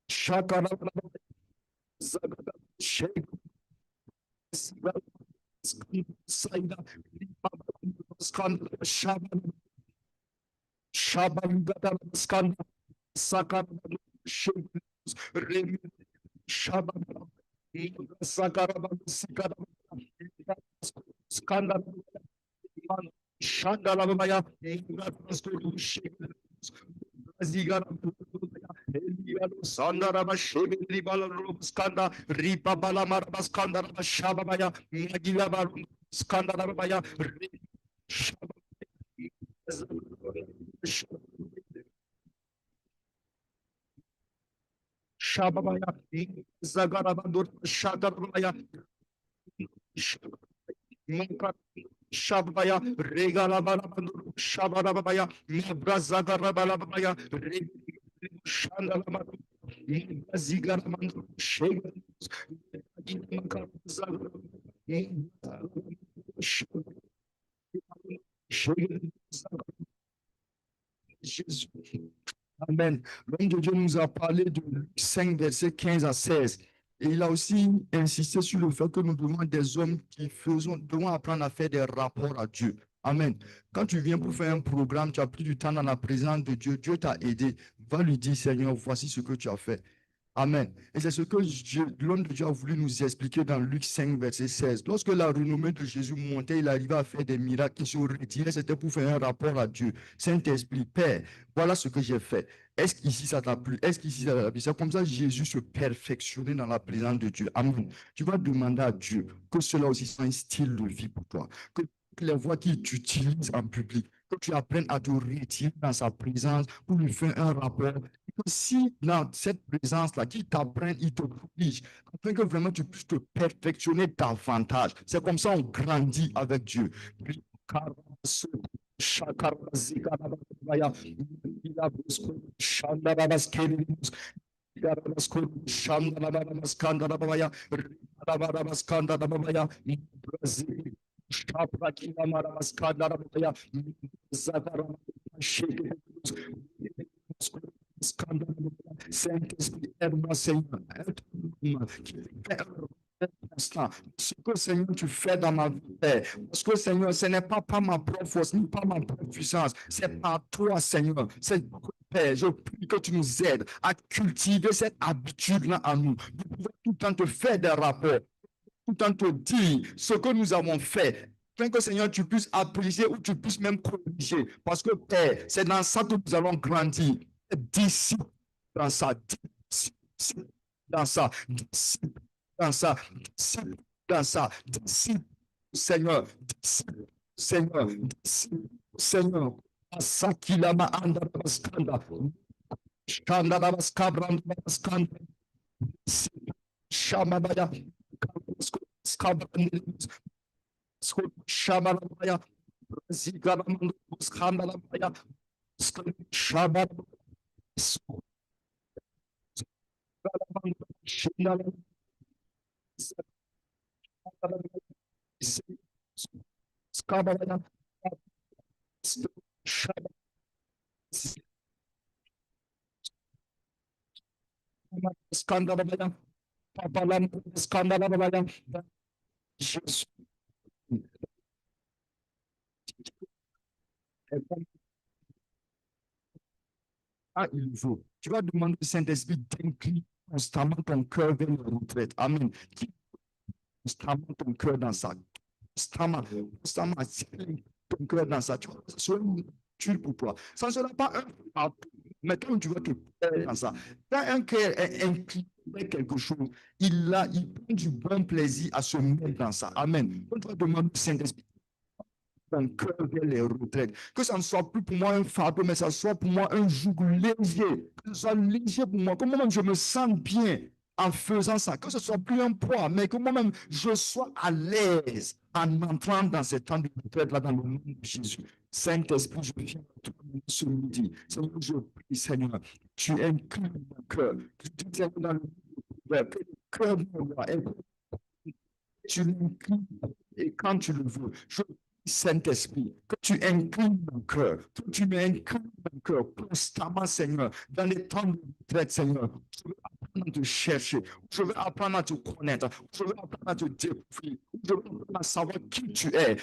Shakara Saïda, Skandara Shabangata Skanda Sakara Remi Shabana Sakara Sikara Skanda Shandalamaya Zigara Sandarama Shebili Skanda Ripa Balamar Skanda Shabaya Magila Skanda Shabaya Zagarabandur Shadarabaya Shabaya Regalabarabandur Shabarabaya Brazagarabalabaya Shandalabaya Zigarabandur Jésus. Amen. L'homme de Dieu nous a parlé de Luc 5, versets 15 à 16. Et il a aussi insisté sur le fait que nous devons être des hommes qui devons apprendre à faire des rapports à Dieu. Amen. Quand tu viens pour faire un programme, tu as pris du temps dans la présence de Dieu, Dieu t'a aidé. Va lui dire, Seigneur, voici ce que tu as fait. Amen. Et c'est ce que l'homme de Dieu a voulu nous expliquer dans Luc 5, verset 16. Lorsque la renommée de Jésus montait, il arrivait à faire des miracles, il se retirait, c'était pour faire un rapport à Dieu. Saint-Esprit, Père, voilà ce que j'ai fait. Est-ce qu'ici ça t'a plu? Est-ce qu'ici ça t'a plu? C'est comme ça que Jésus se perfectionnait dans la présence de Dieu. Amen. Tu vas demander à Dieu que cela aussi soit un style de vie pour toi. Que les voix qu'il t'utilise en public, que tu apprennes à te retirer dans sa présence pour lui faire un rapport. Si dans cette présence-là, qu'il t'apprenne, il te corrige, afin que vraiment tu puisses te perfectionner davantage. C'est comme ça qu'on grandit avec Dieu. Saint-Esprit, aide-moi, Seigneur. Ce que, Seigneur, tu fais dans ma vie, Père. Parce que, Seigneur, ce n'est pas par ma propre force, ni par ma propre puissance. C'est par toi, Seigneur. C'est Père, je prie que tu nous aides à cultiver cette habitude-là en nous. De pouvoir tout le temps te faire des rapports, tout le temps te dire ce que nous avons fait. Afin que, Seigneur, tu puisses apprécier ou tu puisses même corriger. Parce que, Père, c'est dans ça que nous allons grandir. Disciple dans ça, disciple dans ça, disciple dans ça, disciple dans ça, disciple, Seigneur, disciple, Seigneur, disciple, Seigneur. Asakilama andarabaskanda, shandarabaskabrandarabaskanda, shamabaya, shabarabaya, zigaramandarabaskandalabaya, shabarabaya, Jésus. Ah, il faut. Tu vas demander au Saint-Esprit d'incliner constamment ton cœur vers la retraite. Amen. constamment ton cœur dans ça. Constamment, ton cœur dans ça. Tu vois, ça soit une tuile pour toi. Ça ne sera pas un fardeau, mais quand tu vas te perdre dans ça, quand un cœur est incliné vers quelque chose, il prend du bon plaisir à se mettre dans ça. Amen. Quand tu vas demander au Saint-Esprit, ton cœur vers les retraites. Que ça ne soit plus pour moi un fardeau, mais ça soit pour moi un joug léger. Que ce soit léger pour moi. Que moi-même je me sente bien en faisant ça. Que ce soit plus un poids, mais que moi-même je sois à l'aise en entrant dans ces temps de retraite-là dans le nom de Jésus. Saint-Esprit, je viens à toi ce midi. Seigneur, je prie, Seigneur, tu inclines mon cœur. Tu es dans le cœur de moi. Tu l'inclines et quand tu le veux. Je Saint-Esprit, que tu inclines mon cœur, que tu m'inclines mon cœur constamment, Seigneur, dans les temps de retraite, Seigneur. Je veux apprendre à te chercher, je veux apprendre à te connaître, je veux apprendre à te découvrir, je veux apprendre à savoir qui tu es.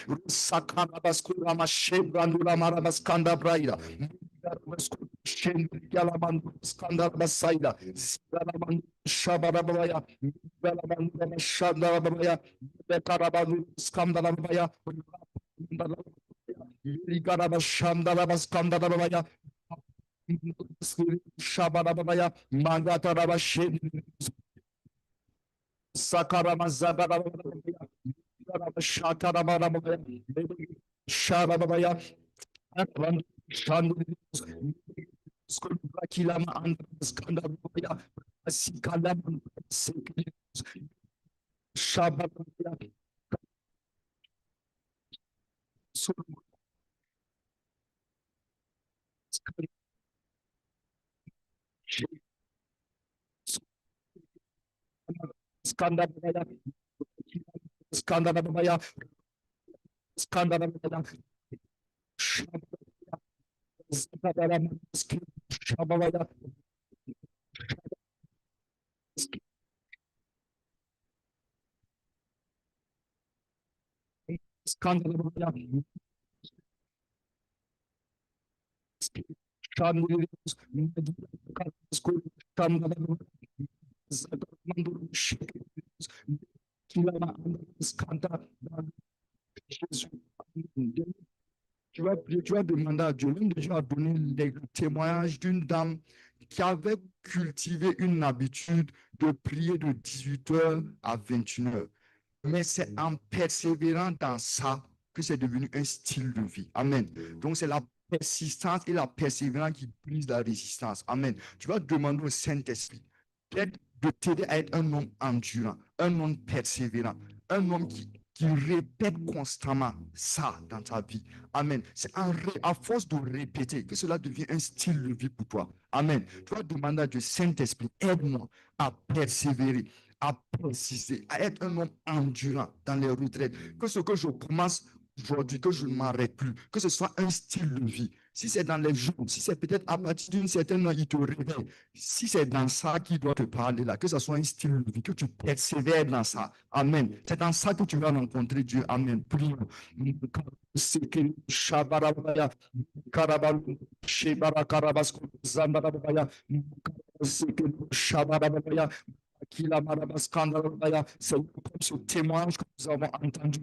Tu vas demander à Dieu. L'un de Dieu a donné le témoignage d'une dame qui avait cultivé une habitude de prier de 18h à 21h. Mais c'est en persévérant dans ça que c'est devenu un style de vie. Amen. Donc, c'est la persistance et la persévérance qui brise la résistance. Amen. Tu vas demander au Saint-Esprit de t'aider à être un homme endurant, un homme persévérant, un homme qui répète constamment ça dans ta vie. Amen. C'est à force de répéter que cela devient un style de vie pour toi. Amen. Tu vas demander à Dieu, Saint-Esprit, aide-moi à persévérer, à persister, à être un homme endurant dans les retraites. Que ce que je commence aujourd'hui, que je ne m'arrête plus, que ce soit un style de vie. Si c'est dans les jours, si c'est peut-être à partir d'une certaine heure, il te réveille. Si c'est dans ça qu'il doit te parler là, que ce soit un style de vie, que tu persévères dans ça. Amen. C'est dans ça que tu vas rencontrer Dieu. Amen. Prions. C'est comme ce témoignage que nous avons entendu.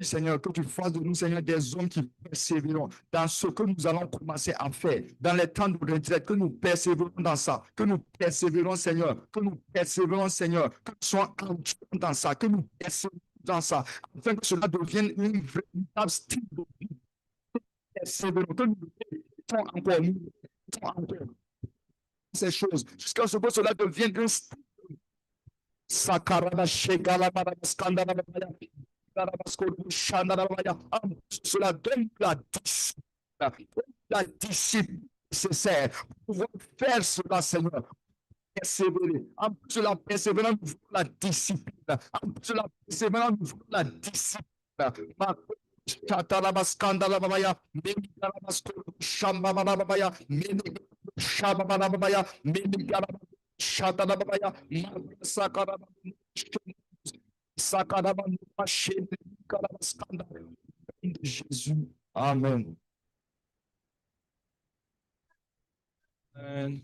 Seigneur, que tu fasses de nous, Seigneur, des hommes qui persévérons dans ce que nous allons commencer à faire, dans les temps de retraite, que nous persévérons dans ça, que nous persévérons, Seigneur, que nous persévérons, Seigneur, que nous soyons endurants dans ça, que nous persévérons dans ça, afin que cela devienne une véritable style de vie. Persévérons, que nous mettons encore ces choses, jusqu'à ce que cela devienne un style de vie. Sakaraba, Shegala, Skandala, cela donne la discipline nécessaire pour pouvoir faire cela, Seigneur. Persévérer. En plus de la persévérance, nous voulons la discipline. En plus de la persévérance, nous voulons la discipline. Jésus. Amen. And